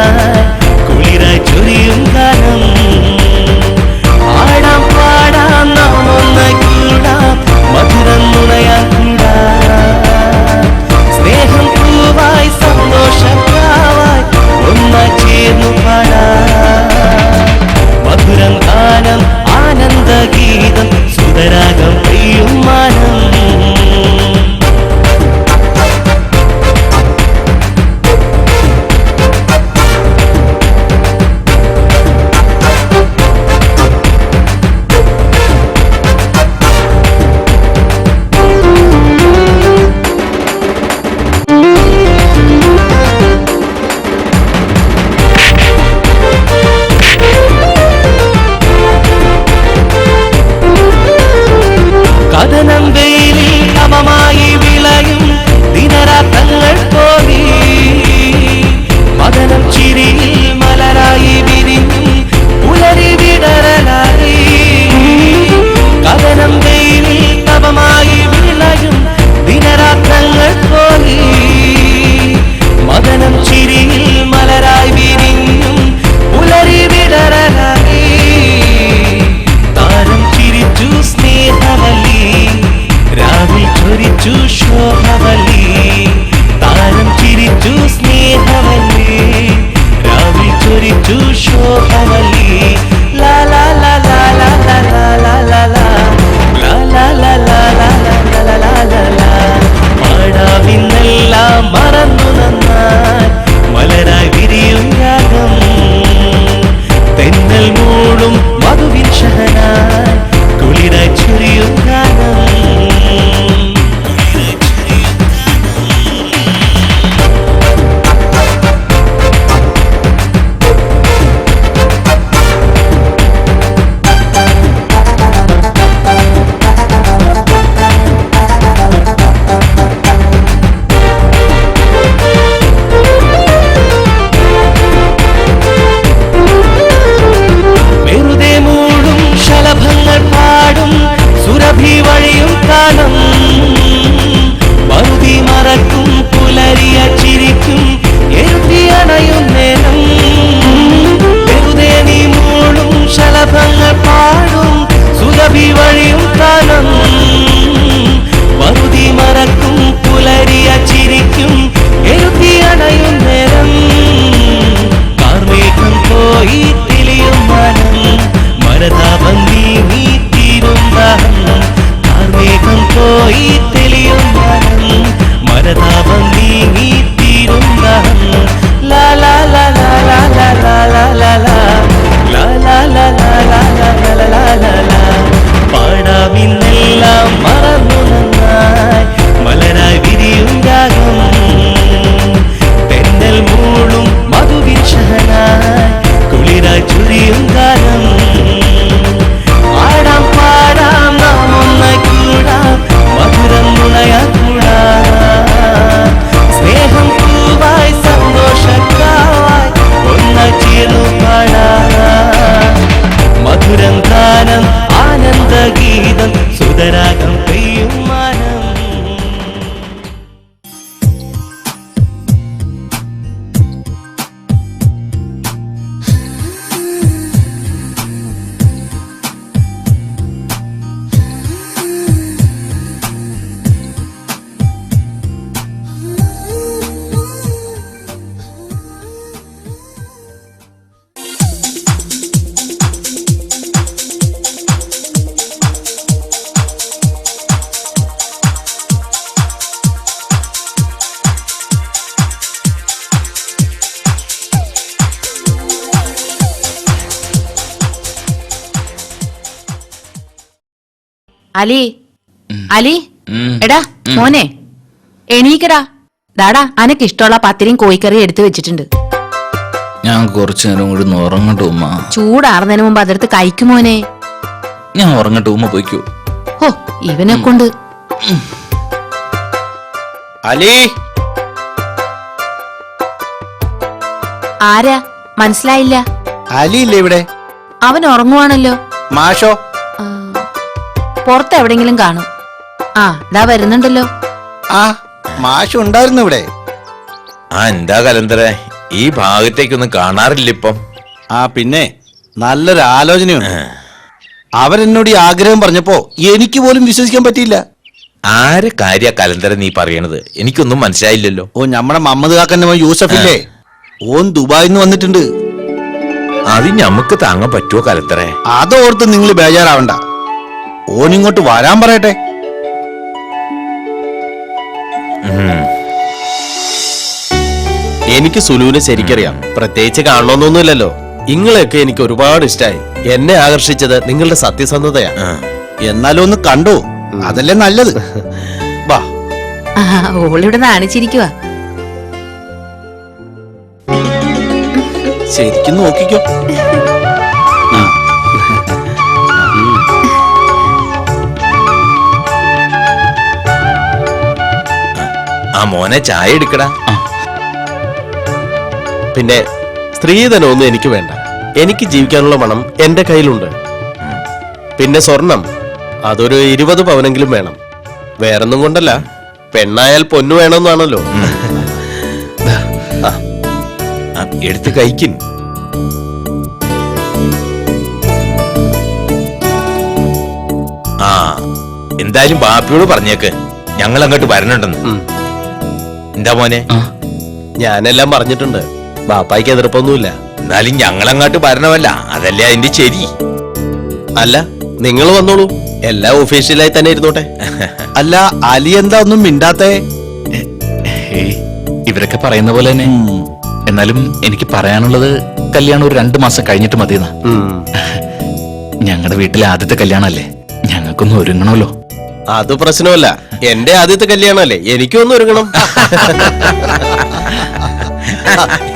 അലി അലി ഉം. എടാ മോനെ എണീക്കടാ. ദാടാ അനക്ക് ഇഷ്ടമുള്ള പത്തിരിയും കോഴിക്കറിയും എടുത്തു വെച്ചിട്ടുണ്ട്. ഞാൻ കുറച്ചു നേരം കൂടി ഒന്ന് ഉറങ്ങട്ടെ ഉമ്മ. ചൂടാറുന്നതിന് മുമ്പ് അതെടുത്ത് കഴിക്കുമോനെ. ഞാൻ ഉറങ്ങട്ടെ ഉമ്മ പോയിക്കോ. ഓ ഇവനെ കൊണ്ട്. അലി, ആരാ മനസ്സിലായില്ല? അലി ഇല്ലേ ഇവിടെ? അവൻ ഉറങ്ങുവാണല്ലോ. മാഷോ? ആ, പുറത്ത് എവിടെങ്കിലും കാണും. ആ ദാ വരുന്നുണ്ടല്ലോ. ആ മാഷ് ഉണ്ടായിരുന്നു ഇവിടെ. ആ എന്താ കലന്തരെ, ഈ ഭാഗത്തേക്കൊന്നും കാണാറില്ല ഇപ്പം. ആ പിന്നെ നല്ലൊരു ആലോചനയുണ്ട്. അവരെന്നോട് ഈ ആഗ്രഹം പറഞ്ഞപ്പോ എനിക്ക് പോലും വിശ്വസിക്കാൻ പറ്റിയില്ല. ആരെ കാര്യ കലന്തര നീ പറയണത്? എനിക്കൊന്നും മനസ്സിലായില്ലല്ലോ. ഓ നമ്മുടെ മമ്മദ് കാക്കന്റെ മോൻ യൂസഫില്ലേ, ഓൻ ദുബായിന്ന് വന്നിട്ടുണ്ട്. അത് ഞമ്മക്ക് താങ്ങാൻ പറ്റുമോ കലന്തരെ? അതോർത്ത് നിങ്ങൾ ബേജാറാവണ്ട. ഓൻ ഇങ്ങോട്ട് വരാൻ പറയട്ടെ. എനിക്ക് സുലുവിനെ ശരിക്കറിയാം. പ്രത്യേകിച്ച് കാണണമെന്നൊന്നുമില്ലല്ലോ. നിങ്ങളെയൊക്കെ എനിക്ക് ഒരുപാട് ഇഷ്ടമായി. എന്നെ ആകർഷിച്ചത് നിങ്ങളുടെ സത്യസന്ധതയാ. എന്നാലും ഒന്ന് കണ്ടു, അതല്ലേ നല്ലത്. വാ. ആ, ഓളിവിടെ നാണിച്ചിരിക്കുവാ. ശരിക്കും നോക്കിക്കോ. ആ മോനെ ചായ എടുക്കടാ. പിന്നെ സ്ത്രീധനമൊന്നും എനിക്ക് വേണ്ട. എനിക്ക് ജീവിക്കാനുള്ള പണം എന്റെ കയ്യിലുണ്ട്. പിന്നെ സ്വർണം അതൊരു 20 പവനെങ്കിലും വേണം. വേറൊന്നും കൊണ്ടല്ല, പെണ്ണായാൽ പൊന്നു വേണമെന്നാണല്ലോ. എടുത്ത് കഴിക്കും. ആ എന്തായാലും ബാപ്പിയോട് പറഞ്ഞേക്ക് ഞങ്ങൾ അങ്ങോട്ട് വരണുണ്ടെന്ന്. എന്താ മോനെ? ഞാനെല്ലാം പറഞ്ഞിട്ടുണ്ട്. ബാപ്പായ്ക്ക് എതിർപ്പൊന്നുമില്ല. എന്നാലും ഞങ്ങൾ അങ്ങോട്ട് വരണമല്ല, അതല്ലേ അതിന്റെ ശരി. അല്ല, നിങ്ങൾ വന്നോളൂ. എല്ലാം ഒഫീഷ്യലായി തന്നെ ഇരുന്നോട്ടെ. അല്ല അലി എന്താ ഒന്നും മിണ്ടാത്തേ? ഹേയ്, ഇവരൊക്കെ പറയുന്ന പോലെ തന്നെ. എന്നാലും എനിക്ക് പറയാനുള്ളത് കല്യാണം ഒരു 2 മാസം കഴിഞ്ഞിട്ട് മതിയെന്നാ. ഞങ്ങളുടെ വീട്ടിലെ ആദ്യത്തെ കല്യാണല്ലേ, ഞങ്ങൾക്കൊന്ന് ഒരുങ്ങണമല്ലോ. അത് പ്രശ്നമല്ല. എന്റെ ആദ്യത്തെ കല്യാണമല്ലേ, എനിക്കൊന്നും ഒരുങ്ങണം.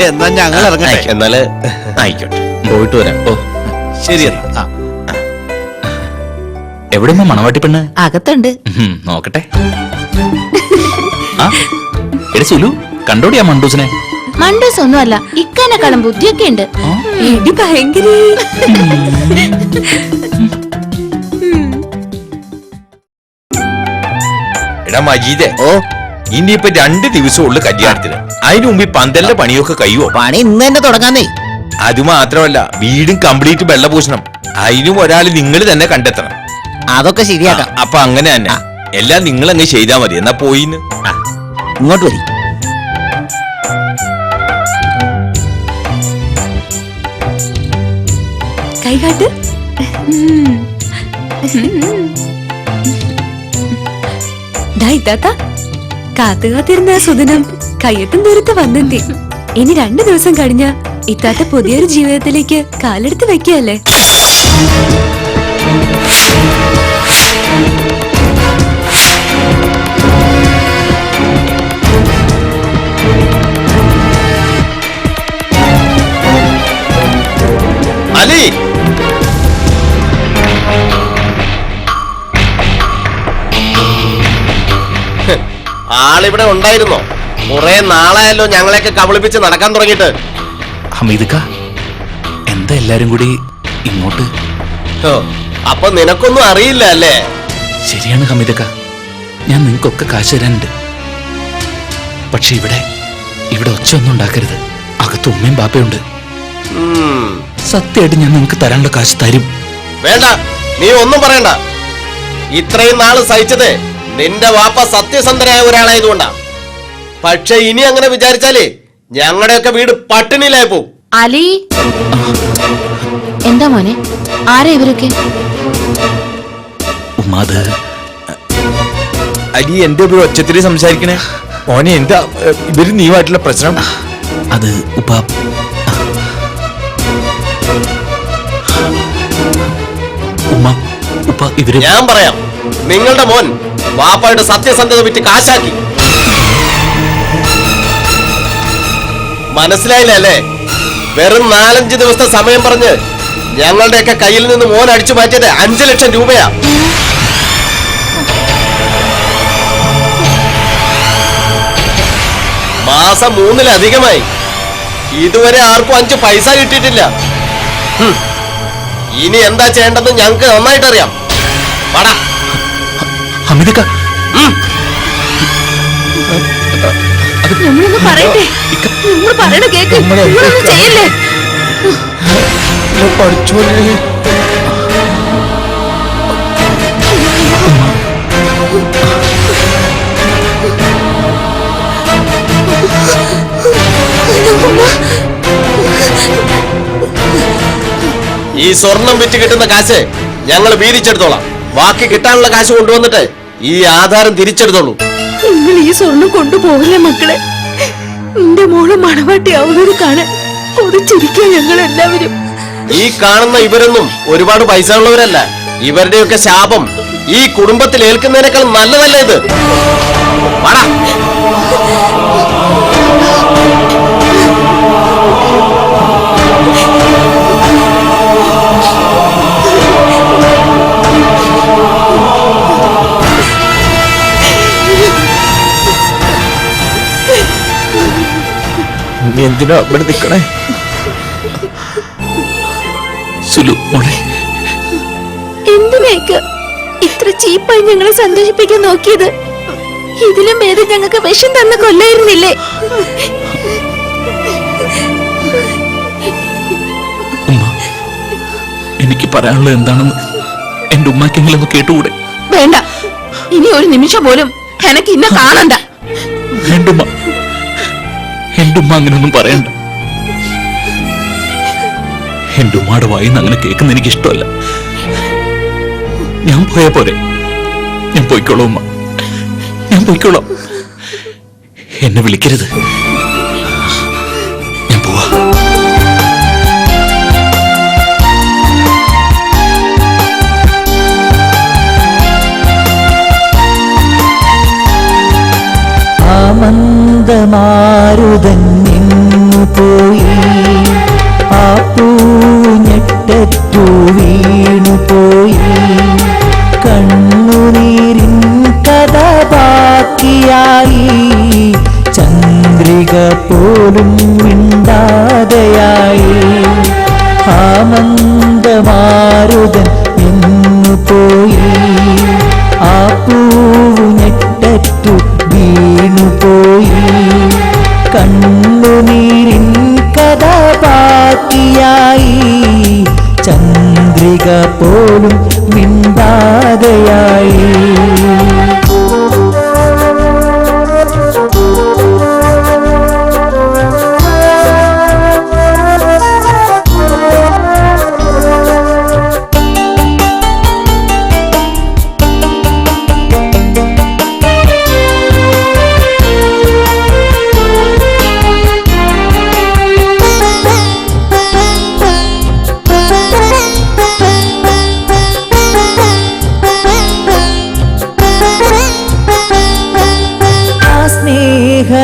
എന്നാ ഞങ്ങൾ ഇറങ്ങട്ടെ. എന്നാല് ആയിക്കോട്ടെ. പോയിട്ട് വരാം. ഓ ശരി. ആ എവിടെ മണവാട്ടി പെണ്ണ്? അകത്തുണ്ട്. നോക്കട്ടെ. ആ എടി സുലു, കണ്ടോടി ആ മണ്ടൂസിനെ? മണ്ടൂസ് ഒന്നും അല്ല, ഇക്കാനെക്കാളും ബുദ്ധിയൊക്കെ ഉണ്ട്. എടി ഭയങ്കര. എടാ മജീദേ, ഓ ഇനിയിപ്പൊ 2 ദിവസമുള്ളു കല്യാണത്തിന്. അതിനു മുമ്പ് ഈ പന്തലിന്റെ പണിയൊക്കെ കഴിയുമോ? പണി ഇന്ന് തന്നെ തുടങ്ങാന്നേ. അത് മാത്രമല്ല, വീടും കംപ്ലീറ്റ് വെള്ളപൂശണം. അതിനും ഒരാൾ നിങ്ങൾ തന്നെ കണ്ടെത്തണം. അതൊക്കെ ശരിയാക്കാം. അപ്പൊ അങ്ങനെ തന്നെ എല്ലാം നിങ്ങൾ അങ്ങ് ചെയ്താൽ മതി. എന്നാ പോയിന്ന്. ഇങ്ങോട്ട് വരി. കൈകാട്ട്. കാത്തുകാത്തിരുന്ന സുദിനം കയ്യെത്തും ദൂരത്ത് വന്നെത്തി. ഇനി 2 ദിവസം കഴിഞ്ഞ ഇത്താത്ത പുതിയൊരു ജീവിതത്തിലേക്ക് കാലെടുത്ത് വെക്കുകയല്ലേ. അലി, ആളിവിടെ ഉണ്ടായിരുന്നോ? കുറെ നാളായല്ലോ ഞങ്ങളെയൊക്കെ കബളിപ്പിച്ച് നടക്കാൻ തുടങ്ങിയിട്ട്. ഹമീദക്ക, എന്താ എല്ലാരും കൂടി ഇങ്ങോട്ട്? അപ്പൊ നിനക്കൊന്നും അറിയില്ല അല്ലേ? ശരിയാണ് ഹമീദക്ക, ഞാൻ നിങ്ങൾക്കൊക്കെ കാശ് തരാനുണ്ട്. പക്ഷെ ഇവിടെ ഒച്ച ഒന്നും ഉണ്ടാക്കരുത്. അകത്ത് ഉമ്മയും ബാപ്പയുണ്ട്. സത്യമായിട്ട് ഞാൻ നിങ്ങൾക്ക് തരാനുള്ള കാശ് തരും. വേണ്ട, നീ ഒന്നും പറയണ്ട. ഇത്രയും നാള് സഹിച്ചത് നിന്റെ വാപ്പ സത്യസന്ധനായ ഒരാളായതുകൊണ്ടാ. പക്ഷെ ഇനി അങ്ങനെ വിചാരിച്ചാലേ ഞങ്ങളുടെയൊക്കെ വീട് പട്ടിണിയിലായി പോവും. അലി, എന്താ മോനെ? ആരാ ഇവരൊക്കെ? ഉമ്മാത് അലി എന്റെ ഒരു ഒച്ചത്തില് സംസാരിക്കണേ. മോനെ എന്താ ഇവര് നീവായിട്ടുള്ള പ്രശ്നം? അത് ഉപ്പ ഉമ്മ ഉപ്പ ഇവര് ഞാൻ പറയാം. നിങ്ങളുടെ മോൻ വാപ്പയുടെ സത്യസന്ധത വിറ്റ് കാശാക്കി. മനസ്സിലായില്ല അല്ലേ? വെറും 4-5 ദിവസത്തെ സമയം പറഞ്ഞ് ഞങ്ങളുടെയൊക്കെ കയ്യിൽ നിന്ന് മോൻ അടിച്ചു മാറ്റിയത് 5 ലക്ഷം രൂപയാ. മാസം 3-ലധികമായി. ഇതുവരെ ആർക്കും 5 പൈസ കിട്ടിയിട്ടില്ല. ഇനി എന്താ ചെയ്യേണ്ടതെന്ന് ഞങ്ങൾക്ക് നന്നായിട്ടറിയാം. വാടാ. ഹമീദക്ക, നമ്മളൊന്ന് പറയട്ടെ, നമ്മൾ പറയണ കേക്ക്, നിങ്ങളൊന്നും ചെയ്യല്ലേ. പഠിച്ചോനെ. ഈ സ്വർണം വിറ്റ് കിട്ടുന്ന കാശ് ഞങ്ങൾ വീതിച്ചെടുത്തോളാം. ബാക്കി കിട്ടാനുള്ള കാശ് കൊണ്ടുവന്നിട്ട് ഈ ആധാരം തിരിച്ചെടുത്തോളൂ. നിങ്ങൾ ഈ സ്വർണം കൊണ്ടുപോകില്ലേ മക്കളെ? എന്റെ മോള് മണവാട്ടി ആവുന്നത് കാണാൻ കൊതിച്ചിരിക്കുക ഞങ്ങൾ എല്ലാവരും. ഈ കാണുന്ന ഇവരൊന്നും ഒരുപാട് പൈസ ഉള്ളവരല്ല. ഇവരുടെയൊക്കെ ശാപം ഈ കുടുംബത്തിൽ ഏൽക്കുന്നതിനേക്കാൾ നല്ലതല്ല ഇത്. വാടാ. നീ എന്തിനാ ഇവിടെ നിൽക്കണേ? സുലു മോളെ, എന്തിനേക്ക് ഇത്ര ചീപ്പായി ഞങ്ങളെ സന്തോഷിപ്പിക്കാൻ നോക്കിയത്? ഇതിലും ഭേദം ഞങ്ങൾക്ക് വിഷം തന്ന കൊല്ലായിരുന്നില്ലേ? ഉമ്മ, എനിക്ക് പറയാനുള്ളത് എന്താണെന്ന് എന്റെ ഉമ്മക്കെങ്കിലും ഒന്ന് കേട്ടുകൂടെ? വേണ്ട, ഇനി ഒരു നിമിഷം പോലും എനക്ക് ഇന്നെ കാണണ്ട. വേണ്ടുമ്മ, എന്റെ ഉമ്മ അങ്ങനെയൊന്നും പറയണ്ട. എന്റെ ഉമ്മയുടെ വായിന്ന് അങ്ങനെ കേൾക്കുന്ന എനിക്ക് ഇഷ്ടമല്ല. ഞാൻ പോയാ പോരെ? ഞാൻ പോയിക്കോളാം ഉമ്മ, ഞാൻ പോയിക്കോളാം. എന്നെ വിളിക്കരുത്, ഞാൻ പോവാ. ആമന്ദമാരുതൻ നിന്നു പോയി, ആ പൂഞ്ഞെട്ടു വീണുപോയി, കണ്ണുനീരിൻ കഥ ബാക്കിയായി, ചന്ദ്രിക പോലും മിണ്ടാതെയായി. ആമന്ദമാരുതൻ നിന്നു പോയി, ആ പൂഞ്ഞെട്ടു വീണുപോയി, കണ്ണുനീരിൻ കഥ ബാക്കിയായി, ചന്ദ്രിക പോലും മിണ്ടാതെയായി.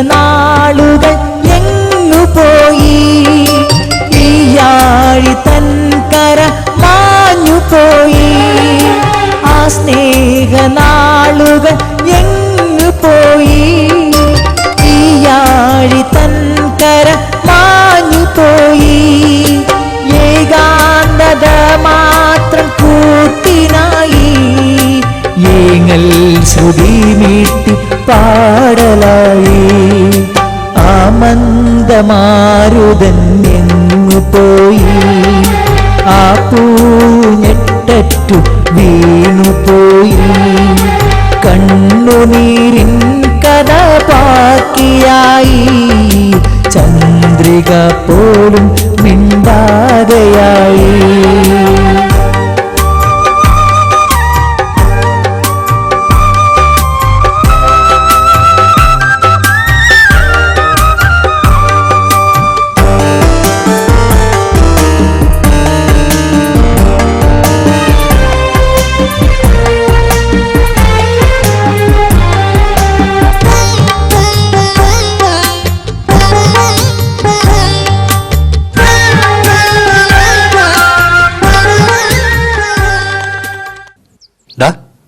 നാളുകൾ എങ്ങു പോയി, ഈയാഴി തൻ കര മാഞ്ഞു പോയി. ആ സ്നേഹനാളുകൾ എങ്ങു പോയി, ഈയാഴി തൻ കര മാഞ്ഞു പോയി. ഏകാന്തത മാത്രം കൂട്ടിനായി, ഏങ്ങൽ ശ്രുതി മീട്ടി പാടലായി. ആമന്ദമാരുതൻ എങ്ങു പോയി, ആ പൂഞ്ഞെട്ടു വീണുപോയി, കണ്ണുനീരിൻ കഥ ബാക്കിയായി, ചന്ദ്രിക പോലും മിണ്ടാതെയായി.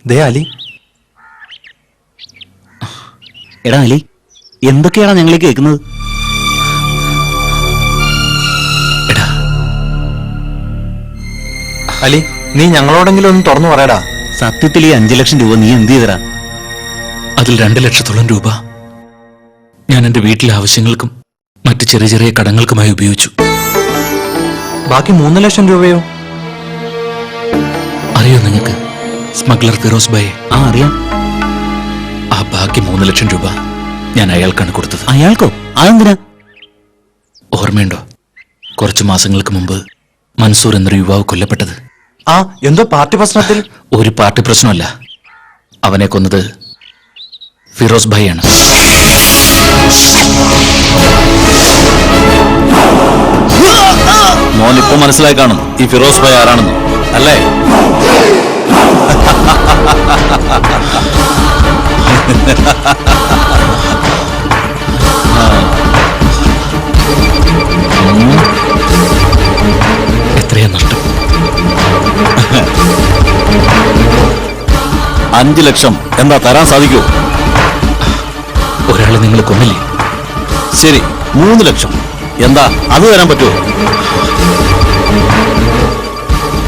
ദേ അലി. എടാ അലി, എന്തൊക്കെയാണ് ഞങ്ങൾ കേൾക്കുന്നത്? എടാ അലി, നീ ഞങ്ങളോടെങ്കിലും ഒന്ന് തുറന്നു പറയടാ. സത്യത്തിൽ ഈ 5 ലക്ഷം രൂപ നീ എന്ത് ചെയ്തടാ? അതിൽ 2 ലക്ഷത്തോളം രൂപ ഞാൻ എന്റെ വീട്ടിലെ ആവശ്യങ്ങൾക്കും മറ്റു ചെറിയ ചെറിയ കടങ്ങൾക്കുമായി ഉപയോഗിച്ചു. ബാക്കി 3 ലക്ഷം രൂപയോ? അറിയോ നിങ്ങൾക്ക് സ്മഗ്ലർ ഫിറോസ് ഭായി? ആ അറിയാം. ആ ബാക്കി 3 ലക്ഷം രൂപ ഞാൻ അയാൾക്കാണ് കൊടുത്തത്. അയാൾക്കോ? അതെന്തിനാ? ഓർമ്മയുണ്ടോ, കുറച്ചു മാസങ്ങൾക്ക് മുമ്പ് മൻസൂർ എന്നൊരു യുവാവ് കൊല്ലപ്പെട്ടത്? ആ, എന്തോ പാർട്ടി പ്രശ്നത്തിൽ? ഒരു പാർട്ടി പ്രശ്നമല്ല, അവനെ കൊന്നത് ഫിറോസ് ഭായിയാണ്. മോനിപ്പോ മനസ്സിലായി കാണും ഈ ഫിറോസ് ഭായ് ആരാണെന്ന്, അല്ലേ? എത്രയാ നഷ്ടം? 5 ലക്ഷം എന്താ തരാൻ സാധിക്കൂ? ഒരാളെ നിങ്ങൾ കൊന്നില്ലേ? ശരി, 3 ലക്ഷം എന്താ അത് തരാൻ പറ്റുമോ?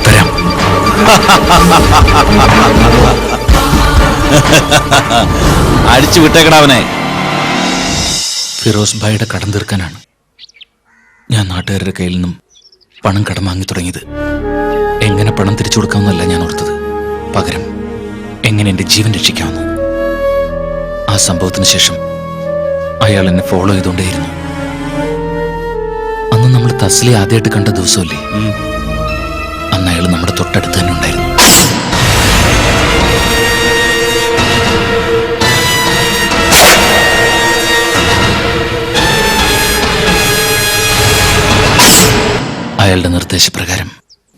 തരാം. അടിച്ചു വിട്ടേക്കടാവനെ. ഫിറോസ് ഭായിയുടെ കടം തീർക്കാനാണ് ഞാൻ നാട്ടുകാരുടെ കയ്യിൽ നിന്നും പണം കടം വാങ്ങി തുടങ്ങിയത്. എങ്ങനെ പണം തിരിച്ചു കൊടുക്കാമെന്നല്ല ഞാൻ ഓർത്തത്, പകരം എങ്ങനെ എന്റെ ജീവൻ രക്ഷിക്കാമെന്ന്. ആ സംഭവത്തിന് ശേഷം അയാൾ എന്നെ ഫോളോ ചെയ്തുകൊണ്ടേയിരുന്നു. അന്ന് നമ്മൾ തസ്ലി ആദ്യമായിട്ട് കണ്ട ദിവസമല്ലേ? അന്ന് അയാൾ നമ്മുടെ തൊട്ടടുത്ത് തന്നെ ഉണ്ടായിരുന്നു. അയാളുടെ നിർദ്ദേശപ്രകാരം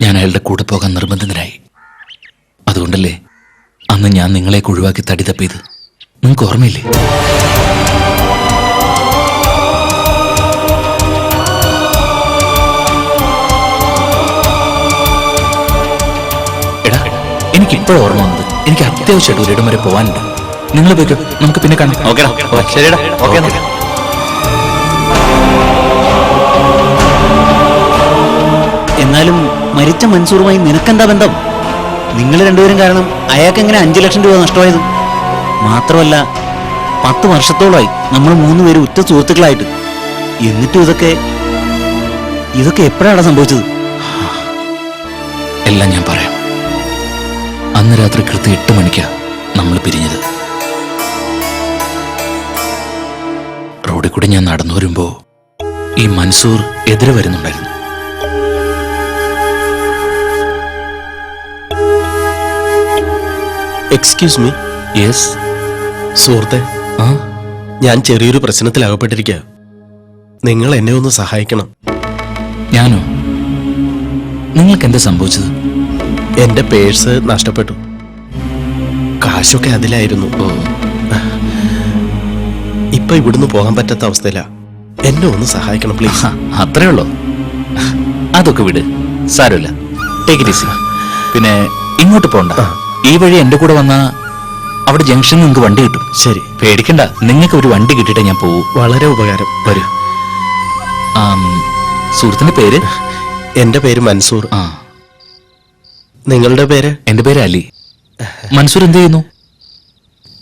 ഞാൻ അയാളുടെ കൂടെ പോകാൻ നിർബന്ധിതനായി. അതുകൊണ്ടല്ലേ അന്ന് ഞാൻ നിങ്ങളെയൊക്കെ ഒഴിവാക്കി തടി തപ്പിയത്? നിങ്ങൾക്ക് ഓർമ്മയില്ലേ? എടാ, എനിക്ക് ഇപ്പോഴും ഓർമ്മ വന്നത്, എനിക്ക് അത്യാവശ്യമായിട്ട് ഒരിടം വരെ പോകാനുണ്ട്. നിങ്ങൾ പോയിക്കോ, നമുക്ക് പിന്നെ കാണാം. ഓക്കേടാ, ശരിടാ, ഓക്കെ. എന്നാലും മരിച്ച മൻസൂറുമായി നിനക്കെന്താ ബന്ധം? നിങ്ങൾ രണ്ടുപേരും കാരണം അയാൾക്ക് എങ്ങനെ 5 ലക്ഷം രൂപ നഷ്ടമായത്? മാത്രമല്ല 10 വർഷത്തോളമായി നമ്മൾ 3 പേരും ഉറ്റ സുഹൃത്തുക്കളായിട്ട്. എന്നിട്ടും ഇതൊക്കെ എപ്പോഴാണ് സംഭവിച്ചത്? എല്ലാം ഞാൻ പറയാം. അന്ന് രാത്രി കൃത്യം 8 മണിക്കാ നമ്മൾ പിരിഞ്ഞത്. റോഡിൽ കൂടി ഞാൻ നടന്നു വരുമ്പോ ഈ മൻസൂർ എതിരെ വരുന്നുണ്ടായിരുന്നു. Excuse me. യെസ്. സുഹൃത്തെ, ആ, ഞാൻ ചെറിയൊരു പ്രശ്നത്തിൽ അകപ്പെട്ടിരിക്കുക. നിങ്ങൾ എന്നെ ഒന്ന് സഹായിക്കണം. ഞാനോ? നിങ്ങൾക്ക് എന്താ സംഭവിച്ചത്? എന്റെ പേഴ്സ് നഷ്ടപ്പെട്ടു. കാശൊക്കെ അതിലായിരുന്നു. ഇപ്പൊ ഇവിടുന്ന് പോകാൻ പറ്റാത്ത അവസ്ഥയിലാ. എന്നെ ഒന്ന് സഹായിക്കണം പ്ലീസ്. അത്രേ ഉള്ളോ? അതൊക്കെ വിട്, സാരമില്ല. Take it easy. പിന്നെ ഇങ്ങോട്ട് പോണ്ട, ഈ വഴി എന്റെ കൂടെ വന്നാ അവിടെ ജംഗ്ഷനിൽ നിങ്ങൾക്ക് വണ്ടി കിട്ടും. ശരി, പേടിക്കണ്ട, നിങ്ങൾക്ക് ഒരു വണ്ടി കിട്ടിയിട്ടേ ഞാൻ പോവൂ. വളരെ ഉപകാരം. വരൂ. സുഹൃത്തിന്റെ പേര്? എന്റെ പേര് മൻസൂർ. ആ, നിങ്ങളുടെ പേര്? എന്റെ പേര് അലി. മൻസൂർ എന്ത് ചെയ്യുന്നു?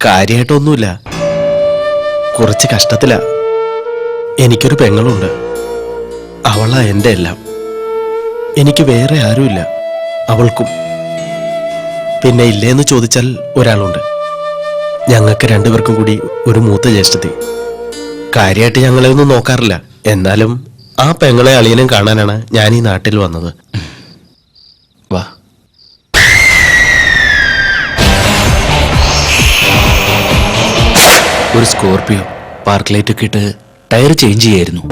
കാര്യമായിട്ടൊന്നുമില്ല, കുറച്ച് കഷ്ടത്തിലാ. എനിക്കൊരു പെങ്ങളുണ്ട്, അവളാ എന്റെ എല്ലാം. എനിക്ക് വേറെ ആരുമില്ല, അവൾക്കും. പിന്നെ ഇല്ലേന്ന് ചോദിച്ചാൽ ഒരാളുണ്ട്. ഞങ്ങൾക്ക് 2 പേർക്കും കൂടി ഒരു മൂത്ത ജ്യേഷ്ഠത്തി. കാര്യമായിട്ട് ഞങ്ങളെ ഒന്നും നോക്കാറില്ല. എന്നാലും ആ പെങ്ങളെ അളിയനും കാണാനാണ് ഞാൻ ഈ നാട്ടിൽ വന്നത്. വാ. ഒരു സ്കോർപിയോ പാർക്ക് ലൈറ്റ് ഒക്കെ ഇട്ട് ടയർ ചേഞ്ച് ചെയ്യായിരുന്നു.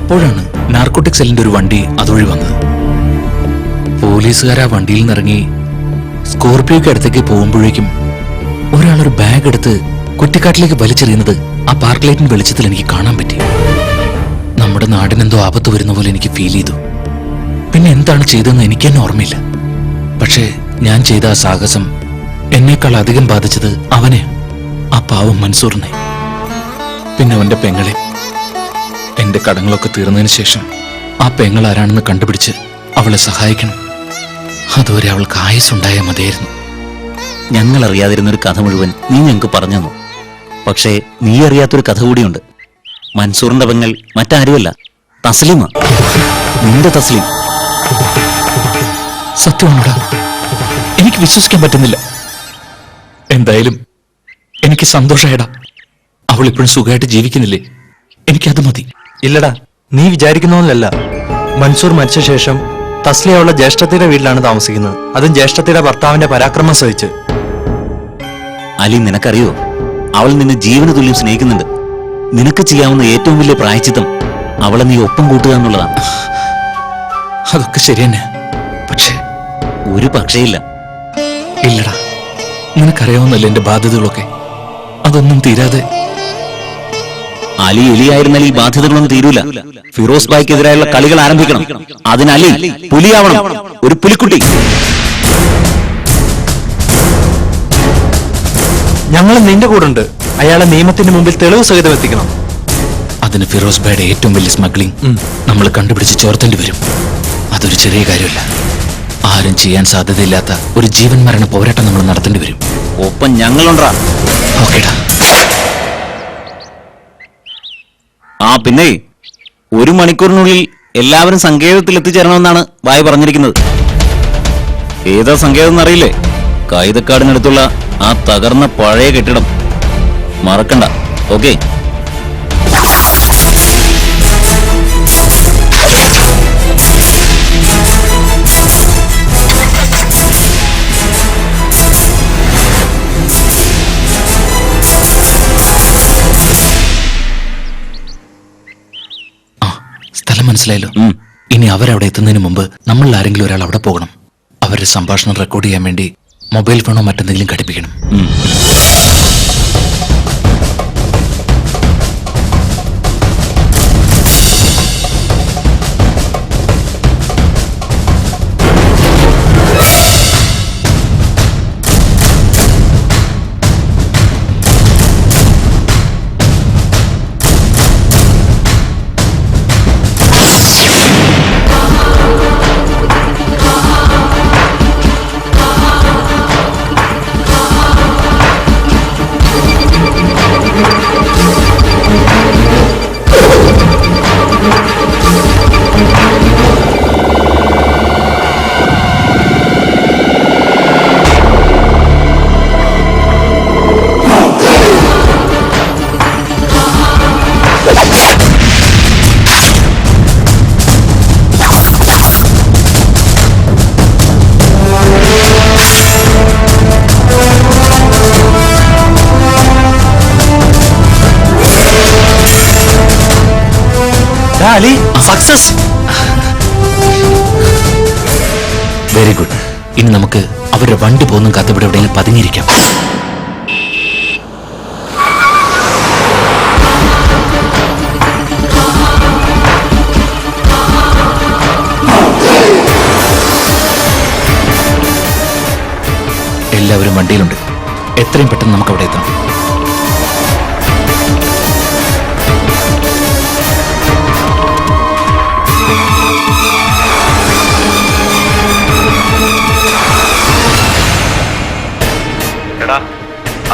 അപ്പോഴാണ് നാർക്കോട്ടിക് സെല്ലിന്റെ ഒരു വണ്ടി അതുവഴി വന്നത്. പോലീസുകാർ ആ വണ്ടിയിൽ നിന്നിറങ്ങി സ്കോർപിയോക്ക് അടുത്തേക്ക് പോകുമ്പോഴേക്കും ഒരാളൊരു ബാഗ് എടുത്ത് കുറ്റിക്കാട്ടിലേക്ക് വലിച്ചെറിയുന്നത് ആ പാർക്ക് ലൈറ്റിന്റെ വെളിച്ചത്തിൽ എനിക്ക് കാണാൻ പറ്റി. നമ്മുടെ നാടിനെന്തോ ആപത്ത് വരുന്ന പോലെ എനിക്ക് ഫീൽ ചെയ്തു. പിന്നെ എന്താണ് ചെയ്തതെന്ന് എനിക്ക് തന്നെ ഓർമ്മയില്ല. പക്ഷേ ഞാൻ ചെയ്ത ആ സാഹസം എന്നേക്കാൾ അധികം ബാധിച്ചത് അവനെ, ആ പാവം മൻസൂറിനെ, പിന്നെ അവന്റെ പെങ്ങളെ. എന്റെ കടങ്ങളൊക്കെ തീർന്നതിന് ശേഷം ആ പെങ്ങൾ ആരാണെന്ന് കണ്ടുപിടിച്ച് അവളെ സഹായിക്കണം. അതുവരെ അവൾക്ക് ആയുസ്സുണ്ടായാൽ മതിയായിരുന്നു. ഞങ്ങൾ അറിയാതിരുന്നൊരു കഥ മുഴുവൻ നീ ഞങ്ങൾക്ക് പറഞ്ഞു തന്നു. പക്ഷേ നീ അറിയാത്തൊരു കഥ കൂടിയുണ്ട്. മൻസൂറിന്റെ പെങ്ങൾ മറ്റാരുമല്ല, തസ്ലീമ. നിന്റെ തസ്ലീം. സത്യമാണോടാ? എനിക്ക് വിശ്വസിക്കാൻ പറ്റുന്നില്ല. എന്തായാലും എനിക്ക് സന്തോഷമായടാ. അവൾ ഇപ്പോഴും സുഖമായിട്ട് ജീവിക്കുന്നില്ലേ? എനിക്കത് മതി. ഇല്ലടാ, നീ വിചാരിക്കുന്നതല്ല. മൻസൂർ മരിച്ച ശേഷം തസ്ലി അവളുടെ ജ്യേഷ്ഠത്തിയുടെ വീട്ടിലാണ് താമസിക്കുന്നത്. അതും ജ്യേഷ്ഠത്തിയുടെ ഭർത്താവിന്റെ പരാക്രമം സഹിച്ച്. അലി, നിനക്കറിയോ, അവൾ നിന്നെ ജീവന തുല്യം സ്നേഹിക്കുന്നുണ്ട്. നിനക്ക് ചെയ്യാവുന്ന ഏറ്റവും വലിയ പ്രായച്ചിത്തം അവളെ നീ ഒപ്പം കൂട്ടുക എന്നുള്ളതാണ്. അതൊക്കെ ശരി തന്നെ. പക്ഷേ ഒരു പക്ഷേയില്ല. ഇല്ലടാ, നിനക്കറിയാവുന്നല്ലേ എന്റെ ബാധ്യതകളൊക്കെ. അതൊന്നും തീരാതെ. അലി എലിയായിരുന്നാൽ ഈ ബാധ്യതകളൊന്നും തീരൂല. ഫിറോസ് ബായ്ക്കെതിരായുള്ള കളികൾ ആരംഭിക്കണം. അതിന് അലി പുലിയാവണം, ഒരു പുലിക്കുട്ടി. ഞങ്ങൾ നിന്റെ കൂടെ ഉണ്ട്. അയാളെ നിയമത്തിന്റെ മുമ്പിൽ തെളിവ് സഹിതം എത്തിക്കണം. അതിന് ഫിറോസ് ബായുടെ ഏറ്റവും വലിയ സ്മഗ്ലിംഗ് നമ്മൾ കണ്ടുപിടിച്ച് ചോർത്തേണ്ടി വരും. അതൊരു ചെറിയ കാര്യമല്ല. ആരും ചെയ്യാൻ സാധ്യതയില്ലാത്ത ഒരു ജീവൻ മരണ പോരാട്ടം നമ്മൾ നടത്തേണ്ടി വരും. ഒപ്പം ഞങ്ങളുണ്ടാ. ഓക്കേടാ. ആ പിന്നെ 1 മണിക്കൂറിനുള്ളിൽ എല്ലാവരും സങ്കേതത്തിൽ എത്തിച്ചേരണമെന്നാണ് വായ പറഞ്ഞിരിക്കുന്നത്. ഏതാ സങ്കേതം എന്നറിയില്ലേ? കൈതക്കാടിനടുത്തുള്ള ആ തകർന്ന പഴയ കെട്ടിടം. മറക്കണ്ട. ഓക്കെ? സ്ഥലം മനസ്സിലായല്ലോ. ഇനി അവരവിടെ എത്തുന്നതിന് മുമ്പ് നമ്മൾ ആരെങ്കിലും ഒരാൾ അവിടെ പോകണം. അവരുടെ സംഭാഷണം റെക്കോർഡ് ചെയ്യാൻ വേണ്ടി മൊബൈൽ ഫോണോ മറ്റെന്തെങ്കിലും ഘടിപ്പിക്കണം. അലി, സക്സസ്. Very good. ഇനി നമുക്ക് അവരുടെ വണ്ടി പോകുന്ന കാത്തിവിടെ എവിടെയെങ്കിലും പതുങ്ങിയിരിക്കാം. എല്ലാവരും വണ്ടിയിലുണ്ട്. എത്രയും പെട്ടെന്ന് നമുക്ക് അവിടെ എത്തണം.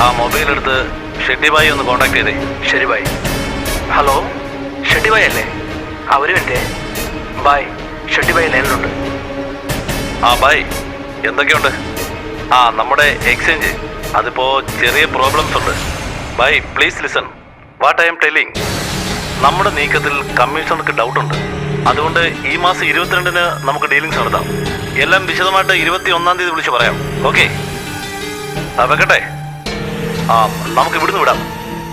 ആ മൊബൈൽ എടുത്ത് ഷെട്ടി ബായി ഒന്ന് കോണ്ടാക്ട് ചെയ്തേ. ശരി ബായ്. ഹലോ, ഷെട്ടി ബായ് അല്ലേ? ഒരു മിനിറ്റ് ബായ്. ഷെട്ടി ബായ് ലൈനിലുണ്ട്. ആ ബായ്, എന്തൊക്കെയുണ്ട്? ആ നമ്മുടെ എക്സ്ചേഞ്ച് അതിപ്പോ ചെറിയ പ്രോബ്ലംസ് ഉണ്ട്. ബായ് please listen what I am telling. നമ്മുടെ നീക്കത്തിൽ കമ്മീഷണർക്ക് ഡൗട്ടുണ്ട്. അതുകൊണ്ട് ഈ മാസം 22-ന് നമുക്ക് ഡീലിങ്സ് നടത്താം. എല്ലാം വിശദമായിട്ട് 21-ാം തീയതി വിളിച്ച് പറയാം. ഓക്കെ? വെക്കട്ടെ. ആ നമുക്ക് ഇവിടുന്ന് വിടാം.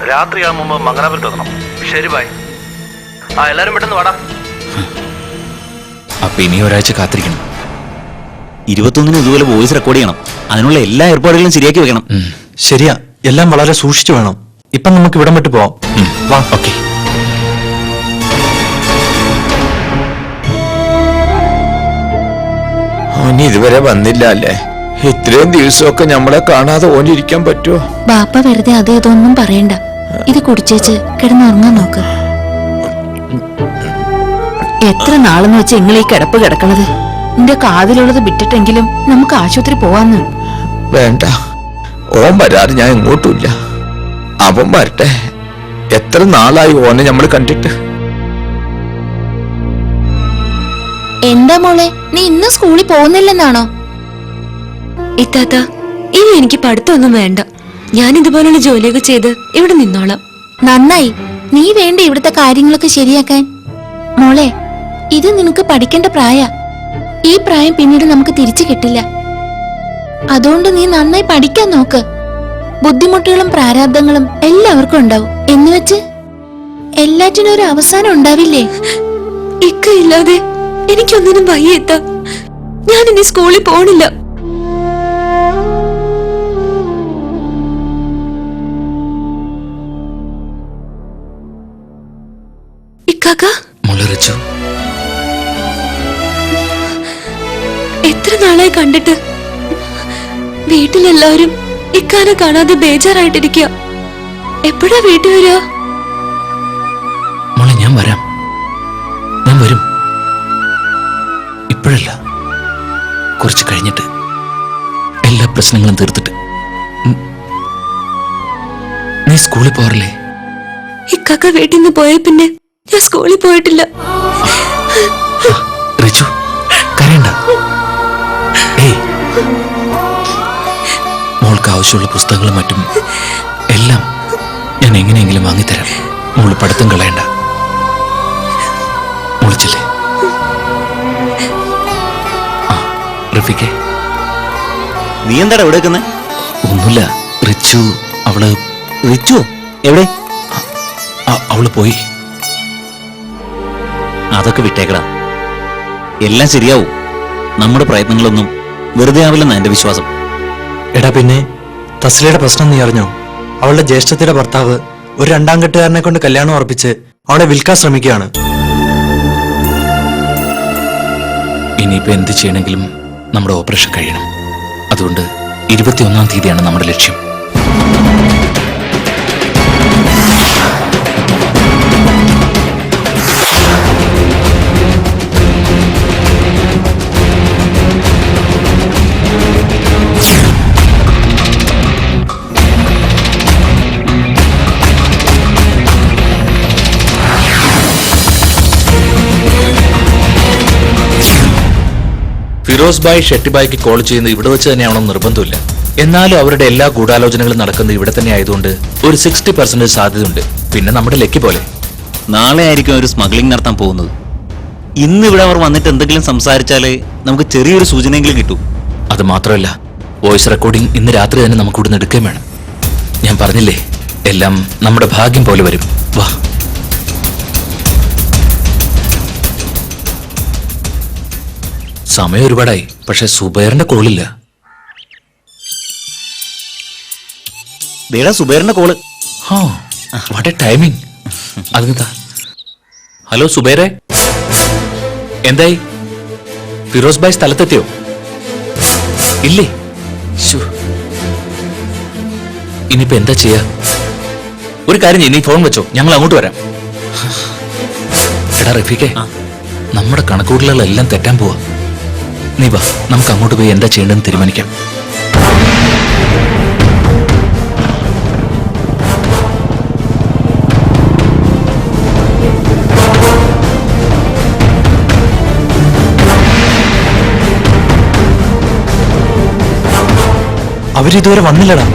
രാത്രിയാകും മുമ്പ് മംഗലാപുരത്ത് എത്തണം. ശരി ബായ്. എല്ലാരും പെട്ടെന്ന് വാടാ. അപ്പൊ ഇനി ഒരാഴ്ച കാത്തിരിക്കണം. 21-ന് ഇതുപോലെ വോയിസ് റെക്കോർഡ് ചെയ്യണം. അതിനുള്ള എല്ലാ ഏർപ്പാടുകളും ശരിയാക്കി വെക്കണം. ശരിയാ, എല്ലാം വളരെ സൂക്ഷിച്ചു വേണം. ഇപ്പം നമുക്ക് ഇവിടം വിട്ട് പോവാം. വാ. ഓക്കെ. അവന് ഇതുവരെ വന്നില്ല അല്ലേ? ഇത്രയും ദിവസമൊക്കെ നമ്മളെ കാണാതെ ഓനിരിക്കാൻ പറ്റുമോ? ബാപ്പ വെറുതെ അത് ഇതൊന്നും പറയണ്ട. ഇത് കുടിച്ചേച്ച് കിടന്നുറങ്ങാൻ നോക്ക്. എത്ര നാളെന്ന് വെച്ച് നിങ്ങൾ ഈ കിടപ്പ് കിടക്കണത്? നിന്റെ കാതിലുള്ളത് വിട്ടിട്ടെങ്കിലും നമുക്ക് ആശുപത്രി പോവാന്ന്. വേണ്ട, ഓൻ വരാതെ ഞാൻ എങ്ങോട്ടുമില്ല. അവൻ വരട്ടെ. എത്ര നാളായി ഓനെ നമ്മൾ കണ്ടിട്ട്. എന്താ മോളെ, നീ ഇന്ന് സ്കൂളിൽ പോകുന്നില്ലെന്നാണോ? ഇത്താത്ത, ഇനി എനിക്ക് പഠിത്തമൊന്നും വേണ്ട. ഞാൻ ഇതുപോലുള്ള ജോലിയൊക്കെ ചെയ്ത് ഇവിടെ നിന്നോളാം. നന്നായി. നീ വേണ്ട ഇവിടുത്തെ കാര്യങ്ങളൊക്കെ ശരിയാക്കാൻ. മോളെ, ഇത് നിനക്ക് പഠിക്കേണ്ട പ്രായ. ഈ പ്രായം പിന്നീട് നമുക്ക് തിരിച്ചു കിട്ടില്ല. അതുകൊണ്ട് നീ നന്നായി പഠിക്കാൻ നോക്ക്. ബുദ്ധിമുട്ടുകളും പ്രാരാബ്ദങ്ങളും എല്ലാവർക്കും ഉണ്ടാവും. എന്നുവെച്ച് എല്ലാറ്റിനും ഒരു അവസാനം ഉണ്ടാവില്ലേ? ഇക്ക ഇല്ലാതെ എനിക്കൊന്നിനും വയ്യ എത്ത. ഞാൻ ഇനി സ്കൂളിൽ പോണില്ല. ഇക്കാക്ക, എത്ര നാളായി കണ്ടിട്ട്. വീട്ടിലെല്ലാവരും ഇക്കാനെ കാണാതെ ബേജാറായിട്ടിരിക്കുക. എപ്പോഴാ വീട്ടിൽ വരിക? മോളെ, ഞാൻ വരാം. ഞാൻ വരും. ഇപ്പോഴല്ല, കുറച്ച് കഴിഞ്ഞിട്ട്, എല്ലാ പ്രശ്നങ്ങളും തീർത്തിട്ട്. നീ സ്കൂളിൽ പോകാറില്ലേ? ഇക്കാക്ക വീട്ടിൽ നിന്ന് പോയ പിന്നെ ഞാൻ സ്കൂളിൽ പോയിട്ടില്ല. റിച്ചു, കരയണ്ട. ഏയ്, മോൾക്ക് ആവശ്യമുള്ള പുസ്തകങ്ങളും മറ്റും എല്ലാം ഞാൻ എങ്ങനെയെങ്കിലും വാങ്ങിത്തരാം. മോള് പഠിത്തം കളയണ്ട. മോളിച്ചില്ലേ? റഫീഖേ, നീ എന്താടാ ഇവിടെ വെക്കുന്നേ? ഒന്നുമില്ല. റിച്ചു, അവള്. റിച്ചു എവിടെ? അവള് പോയി. അതൊക്കെ വിട്ടേക്കടാ, എല്ലാം ശരിയാവും. നമ്മുടെ പ്രയത്നങ്ങളൊന്നും വെറുതെ ആവില്ലെന്നാ എന്റെ വിശ്വാസം. എടാ, പിന്നെ തസ്ലയുടെ പ്രശ്നം നീ അറിഞ്ഞോ? അവളുടെ ജ്യേഷ്ഠത്തിന്റെ ഭർത്താവ് ഒരു രണ്ടാം കെട്ടുകാരനെ കൊണ്ട് കല്യാണം ഉറപ്പിച്ച് അവളെ വിൽക്കാൻ ശ്രമിക്കുകയാണ്. ഇനിയിപ്പോ എന്ത് ചെയ്യണമെങ്കിലും നമ്മുടെ ഓപ്പറേഷൻ കഴിയണം. അതുകൊണ്ട് 21-ാം തീയതിയാണ് നമ്മുടെ ലക്ഷ്യം. ഫിറോസ് ഭായ് ഷെട്ടിബായ്ക്ക് കോൾ ചെയ്യുന്നത് ഇവിടെ വെച്ച് തന്നെയാണോ നിർബന്ധമില്ല. എന്നാലും അവരുടെ എല്ലാ ഗൂഢാലോചനകളും നടക്കുന്നത് ഇവിടെ തന്നെ ആയതുകൊണ്ട് ഒരു 60% സാധ്യതയുണ്ട്. പിന്നെ നമ്മുടെ ലക്കി പോലെ. നാളെ ആയിരിക്കും ഒരു സ്മഗ്ലിംഗ് നടത്താൻ പോകുന്നത്. ഇന്ന് ഇവിടെ അവർ വന്നിട്ട് എന്തെങ്കിലും സംസാരിച്ചാലേ നമുക്ക് ചെറിയൊരു സൂചനയെങ്കിലും കിട്ടൂ. അത് മാത്രമല്ല, വോയിസ് റെക്കോർഡിംഗ് ഇന്ന് രാത്രി തന്നെ നമുക്ക് ഇവിടുന്ന് എടുക്കുകയും വേണം. ഞാൻ പറഞ്ഞില്ലേ, എല്ലാം നമ്മുടെ ഭാഗ്യം പോലെ വരും. വാ. സമയം ഒരുപാടായി, പക്ഷെ സുബൈറിന്റെ കോളില്ല. സുബൈറിന്റെ കോള്. What A timing. അതെന്താ? ഹലോ സുബൈറെ, എന്തായി? ഫിറോസ് ഭായ് സ്ഥലത്തെത്തിയോ? ഇല്ലേ? ഇനിയിപ്പോ എന്താ ചെയ്യാ? ഒരു കാര്യം ചെയ്യ്, നീ ഫോൺ വെച്ചോ, ഞങ്ങൾ അങ്ങോട്ട് വരാം. എടാ റഫീഖെ, നമ്മുടെ കണക്കൂട്ടലുകളെല്ലാം തെറ്റാൻ പോവാ. നീ വാ, നമുക്ക് അങ്ങോട്ട് പോയി എന്താ ചെയ്യേണ്ടതെന്ന് തീരുമാനിക്കാം. അവരിതുവരെ വന്നില്ലടാ.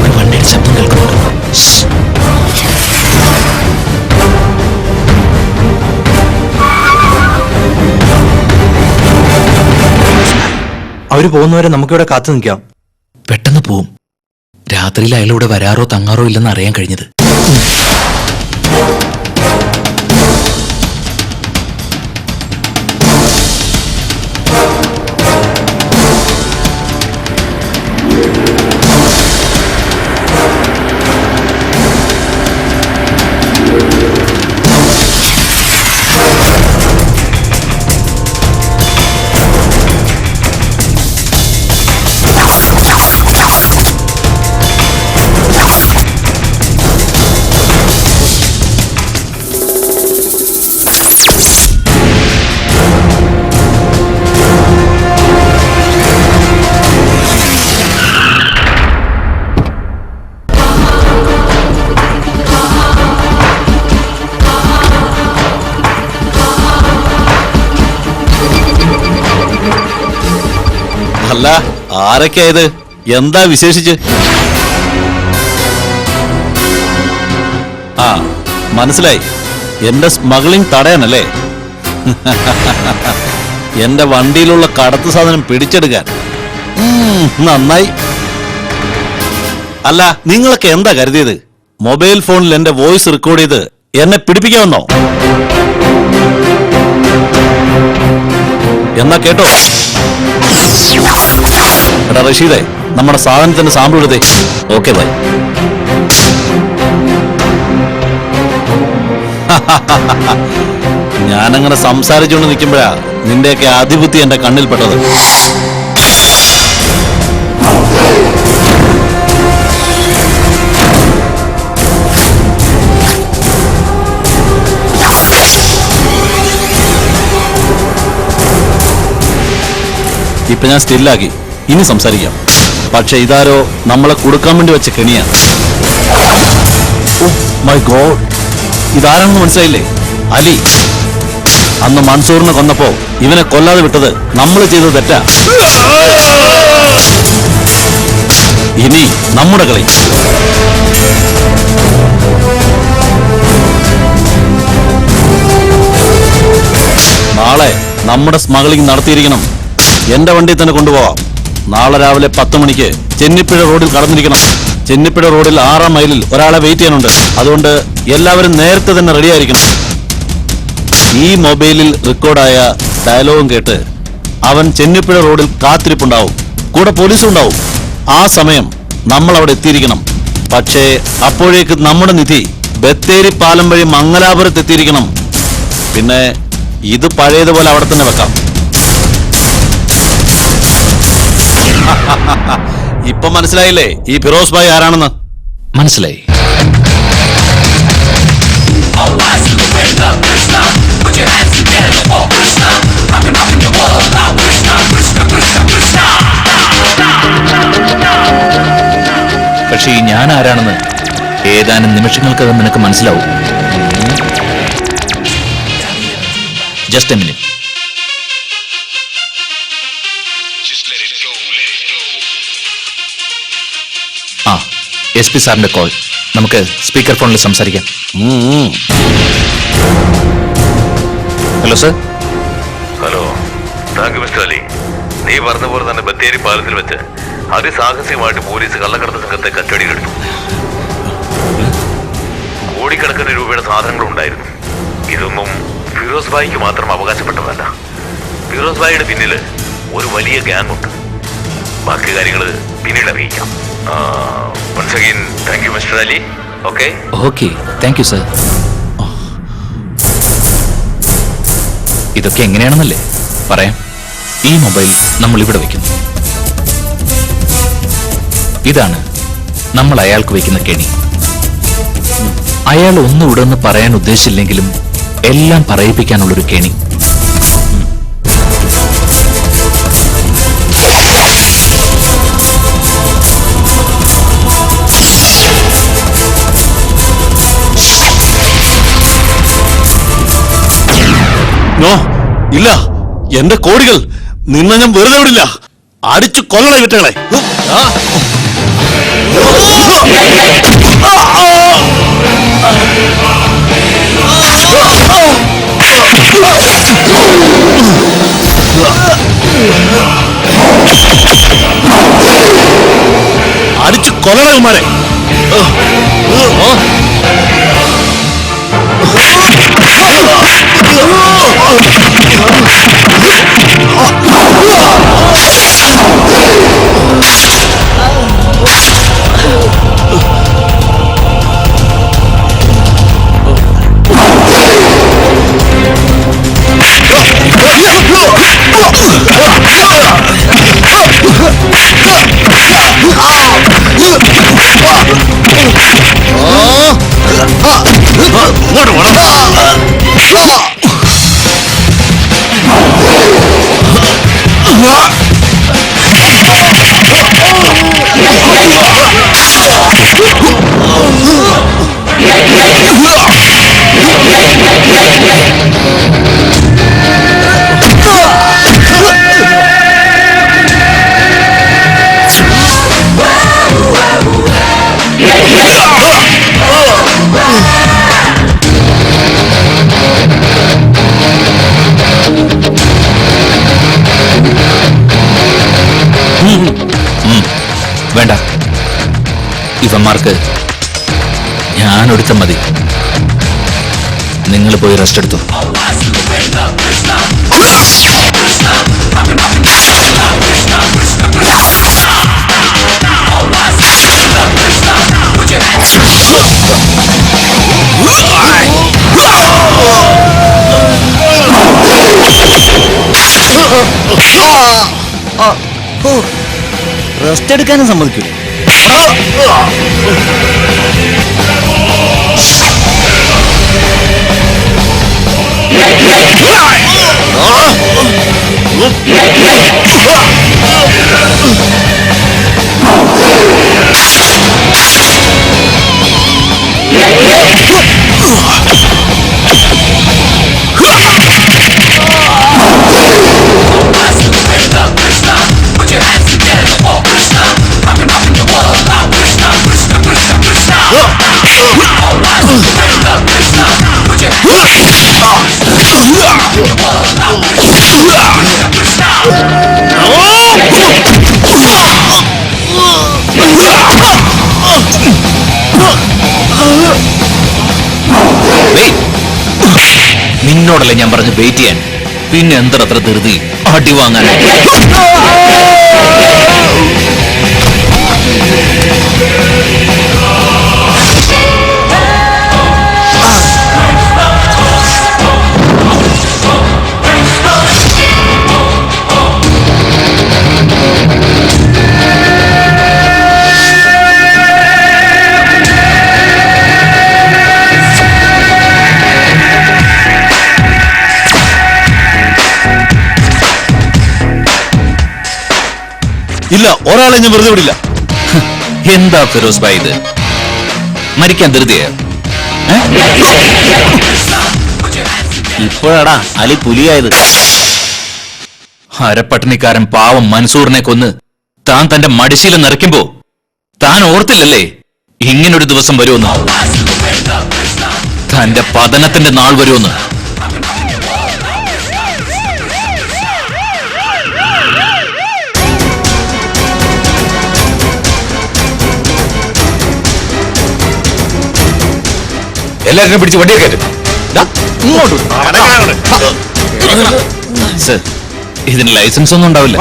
ഒരു വണ്ടിയുടെ ശബ്ദം കേൾക്കുന്നുണ്ട്. അവര് പോകുന്നവരെ നമുക്കിവിടെ കാത്തു നിൽക്കാം. പെട്ടെന്ന് പോവും. രാത്രിയിൽ അയാളിവിടെ വരാറോ തങ്ങാറോ ഇല്ലെന്ന് അറിയാൻ കഴിഞ്ഞത്. അല്ല ആരൊക്കെയായത്? എന്താ വിശേഷിച്ച്? ആ മനസ്സിലായി, എന്റെ സ്മഗ്ലിംഗ് തടയാനല്ലേ? എന്റെ വണ്ടിയിലുള്ള കടത്തു സാധനം പിടിച്ചെടുക്കാൻ. നന്നായി. അല്ല നിങ്ങളൊക്കെ എന്താ കരുതിയത്? മൊബൈൽ ഫോണിൽ എന്റെ വോയിസ് റെക്കോർഡ് ചെയ്ത് എന്നെ പിടിപ്പിക്കാമെന്നോ? എന്നാ കേട്ടോ. എടാ റഷീദേ, നമ്മുടെ സാധനത്തിന്റെ സാമ്പിൾ എടുത്തേ. Okay bye. ഞാനങ്ങനെ സംസാരിച്ചുകൊണ്ട് നിൽക്കുമ്പോഴാ നിന്റെയൊക്കെ ആധിപത്യം എന്റെ കണ്ണിൽപ്പെട്ടത്. ഇപ്പൊ ഞാൻ സ്റ്റില്ലാക്കി, ഇനി സംസാരിക്കാം. പക്ഷെ ഇതാരോ നമ്മളെ കൊടുക്കാൻ വേണ്ടി വെച്ച കെണിയാണ്. മൈ ഗോഡ്, ഇതാരാണെന്ന് മനസ്സിലായില്ലേ? അലി. അന്ന് മൻസൂറിനെ കൊന്നപ്പോ ഇവനെ കൊല്ലാതെ വിട്ടത് നമ്മൾ ചെയ്തത് തെറ്റാ. ഇനി നമ്മുടെ കളി. നാളെ നമ്മുടെ സ്മഗ്ലിംഗ് നടത്തിയിരിക്കണം. എന്റെ വണ്ടിയിൽ തന്നെ കൊണ്ടുപോവാം. നാളെ രാവിലെ 10 മണിക്ക് ചെന്നിപ്പുഴ റോഡിൽ കടന്നിരിക്കണം. ചെന്നിപ്പുഴ റോഡിൽ 6-ാം മൈലിൽ ഒരാളെ വെയിറ്റ് ചെയ്യാനുണ്ട്. അതുകൊണ്ട് എല്ലാവരും നേരത്തെ തന്നെ റെഡി ആയിരിക്കണം. ഈ മൊബൈലിൽ റെക്കോർഡായ ഡയലോഗും കേട്ട് അവൻ ചെന്നിപ്പുഴ റോഡിൽ കാത്തിരിപ്പുണ്ടാവും. കൂടെ പോലീസും ഉണ്ടാവും. ആ സമയം നമ്മൾ അവിടെ എത്തിയിരിക്കണം. പക്ഷേ അപ്പോഴേക്ക് നമ്മുടെ നിധി ബത്തേരി പാലം വഴി മംഗലാപുരത്ത് എത്തിയിരിക്കണം. പിന്നെ ഇത് പഴയതുപോലെ അവിടെ തന്നെ വെക്കാം. ഇപ്പൊ മനസ്സിലായില്ലേ ഈ ഫിറോസ് ഭായ് ആരാണെന്ന്? മനസ്സിലായി. പക്ഷേ ഈ ഞാൻ ആരാണെന്ന് ഏതാനും നിമിഷങ്ങൾക്കകം നിനക്ക് മനസ്സിലാവും. Just A minute. ആ, SP സാറിന്റെ കോൾ. നമുക്ക് സ്പീക്കർ ഫോണിൽ സംസാരിക്കാം. Hello sir. Hello, thank you mister Ali. നീ പറഞ്ഞ പോലെ തന്നെ ബത്തേരി പാലത്തിൽ വെച്ച് അതിസാഹസികമായിട്ട് പോലീസ് കള്ളക്കടത്ത് സംഘത്തെ കസ്റ്റഡിയിലെടുത്തു. കോടിക്കണക്കിന് രൂപയുടെ സാധനങ്ങളുണ്ടായിരുന്നു. ഇതൊന്നും ഫിറോസ് ഭായിക്ക് മാത്രം അവകാശപ്പെട്ടതല്ല. ഫിറോസ് ഭായിയുടെ പിന്നിൽ ഒരു വലിയ ഗ്യാങ് ഉണ്ട്. ബാക്കി കാര്യങ്ങൾ പിന്നീട് അറിയിക്കാം. once again thank you Mr. Ali. Okay thank you sir. ഇതൊക്കെ എങ്ങനെയാണെന്നല്ലേ പറയാം. ഈ മൊബൈൽ നമ്മൾ ഇവിടെ വെക്കുന്നു. ഇതാണ് നമ്മൾ അയാൾക്ക് വെക്കുന്ന കെണി. അയാൾ ഒന്നും ഇവിടെ നിന്ന് പറയാൻ ഉദ്ദേശിച്ചില്ലെങ്കിലും എല്ലാം പറയിപ്പിക്കാനുള്ളൊരു കെണി. നോ, ഇല്ല, എന്റെ കോടികൾ നിന്നെ ഞാൻ വെറുതെ വിടില്ല. അടിച്ചു കൊല്ലണ വിറ്റകളെ. അടിച്ചു കൊല്ലണകുമാരെ. ഞാൻ ഒരുത്തം മതി. നിങ്ങൾ പോയി റെസ്റ്റ് എടുത്തു. റെസ്റ്റ് എടുക്കാനും സമ്മതിക്കൂല. നിന്നോടല്ലേ ഞാൻ പറഞ്ഞു വെയിറ്റ് ചെയ്യാൻ. പിന്നെ എന്തത്ര ധൃതി അടി വാങ്ങാൻ? ഇല്ല, ഒരാളെ ഞാൻ വെറുതെ വിടില്ല. എന്താ ഫിറോസ് ഭായ് ഇത്? മരിക്കാൻ ധൃതിയായോ? ഇപ്പോഴാടാ അലി പുലിയായത്. അരപ്പട്ടിണിക്കാരൻ പാവം മൻസൂറിനെ കൊന്ന് താൻ തന്റെ മടിശീല നിറയ്ക്കുമ്പോ താൻ ഓർത്തില്ലല്ലേ ഇങ്ങനൊരു ദിവസം വരുമെന്ന്, തന്റെ പതനത്തിന്റെ നാൾ വരുമെന്ന്. എല്ലാവരും പിടിച്ച് വണ്ടിയെ കയറ്റും. സർ, ഇതിന് ലൈസൻസ് ഒന്നും ഉണ്ടാവില്ല.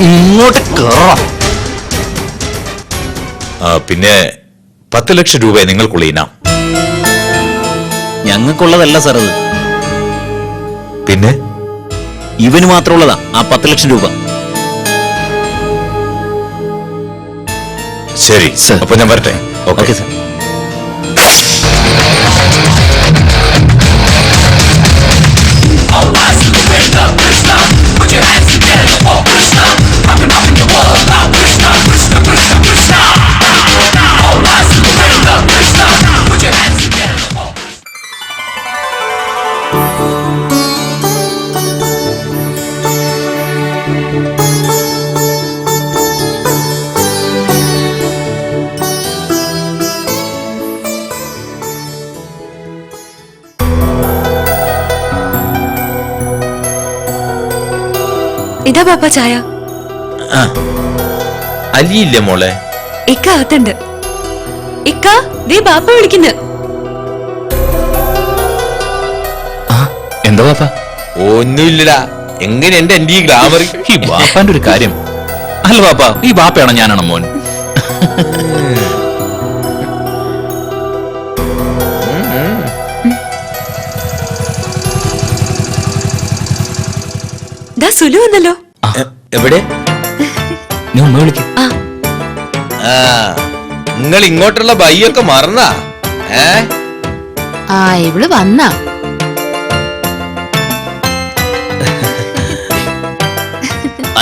ഇങ്ങോട്ട് കേറാം. പിന്നെ 10 ലക്ഷം രൂപ നിങ്ങൾക്കുള്ള ഇനാം. ഞങ്ങൾക്കുള്ളതല്ല സാർ അത്. പിന്നെ ഇവന് മാത്രമുള്ളതാ ആ 10 ലക്ഷം രൂപ. ശരി സർ. അപ്പൊ ഞാൻ വരട്ടെ. Okay sir. ഇതാ പാപ്പ ചായ. അലിയില്ലേ മോളെ? ഇക്ക അകത്തുണ്ട്. ഇക്ക ദേ ബാപ്പ വിളിക്കുന്നു. എന്താ പാപ്പ? ഒന്നുമില്ലടാ. എങ്ങനെയുണ്ട് എന്റെ ഈ ഗ്ലാമർ? ഈ ബാപ്പാന്റെ ഒരു കാര്യം. അല്ല പാപ്പ, ഈ ബാപ്പയാണോ ഞാനാണോ മോൻ? ദാ സുലു വന്നല്ലോ. എവിടെ? നീ ഉമ്മ വിളിക്കും. ആ, നിങ്ങൾ ഇങ്ങോട്ടുള്ള ബൈയൊക്കെ മറന്നാ? ആ ഇവള് വന്നാ.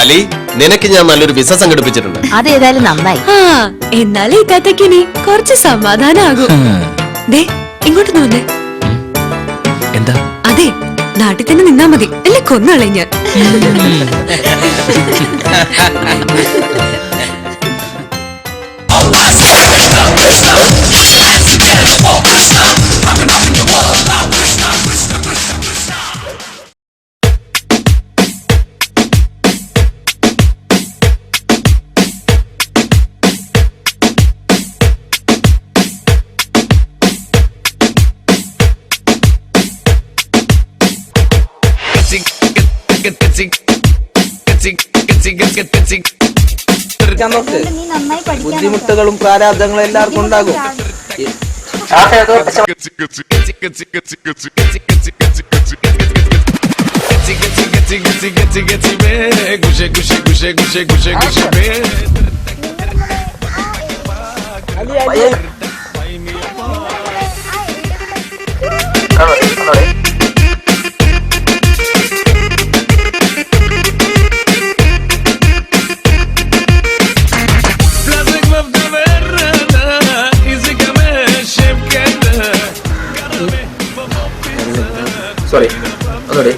അലി, നിനക്ക് ഞാൻ നല്ലൊരു വിസ സംഘടിപ്പിച്ചിട്ടുണ്ട്. അതേതായാലും നന്നായി. ആ എന്നാലേ ഇത്താത്തേക്ക് ഇനി കുറച്ച് സമാധാനാകും. ദേ ഇങ്ങോട്ട് വന്നേ. എന്താ? അതെ, നാട്ടിൽ തന്നെ നിന്നാ മതി, അല്ലെ കൊന്നാളെ ഞാൻ. ബുദ്ധിമുട്ടുകളും പ്രാരാബ്ദങ്ങളും എല്ലാവർക്കും ഉണ്ടാകും. Sorry, sorry.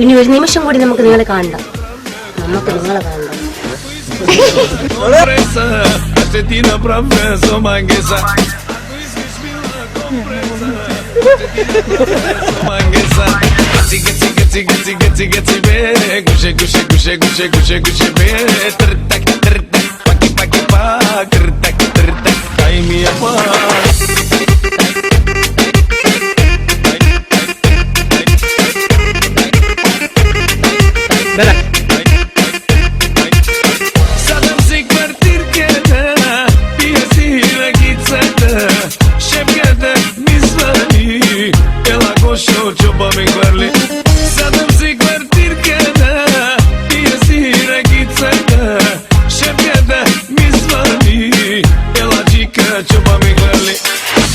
ഇനി ഒരു നിമിഷം കൂടി നമുക്ക് നിങ്ങളെ കാണണ്ട, നമുക്ക് നിങ്ങളെ കാണണ്ട.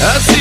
Assim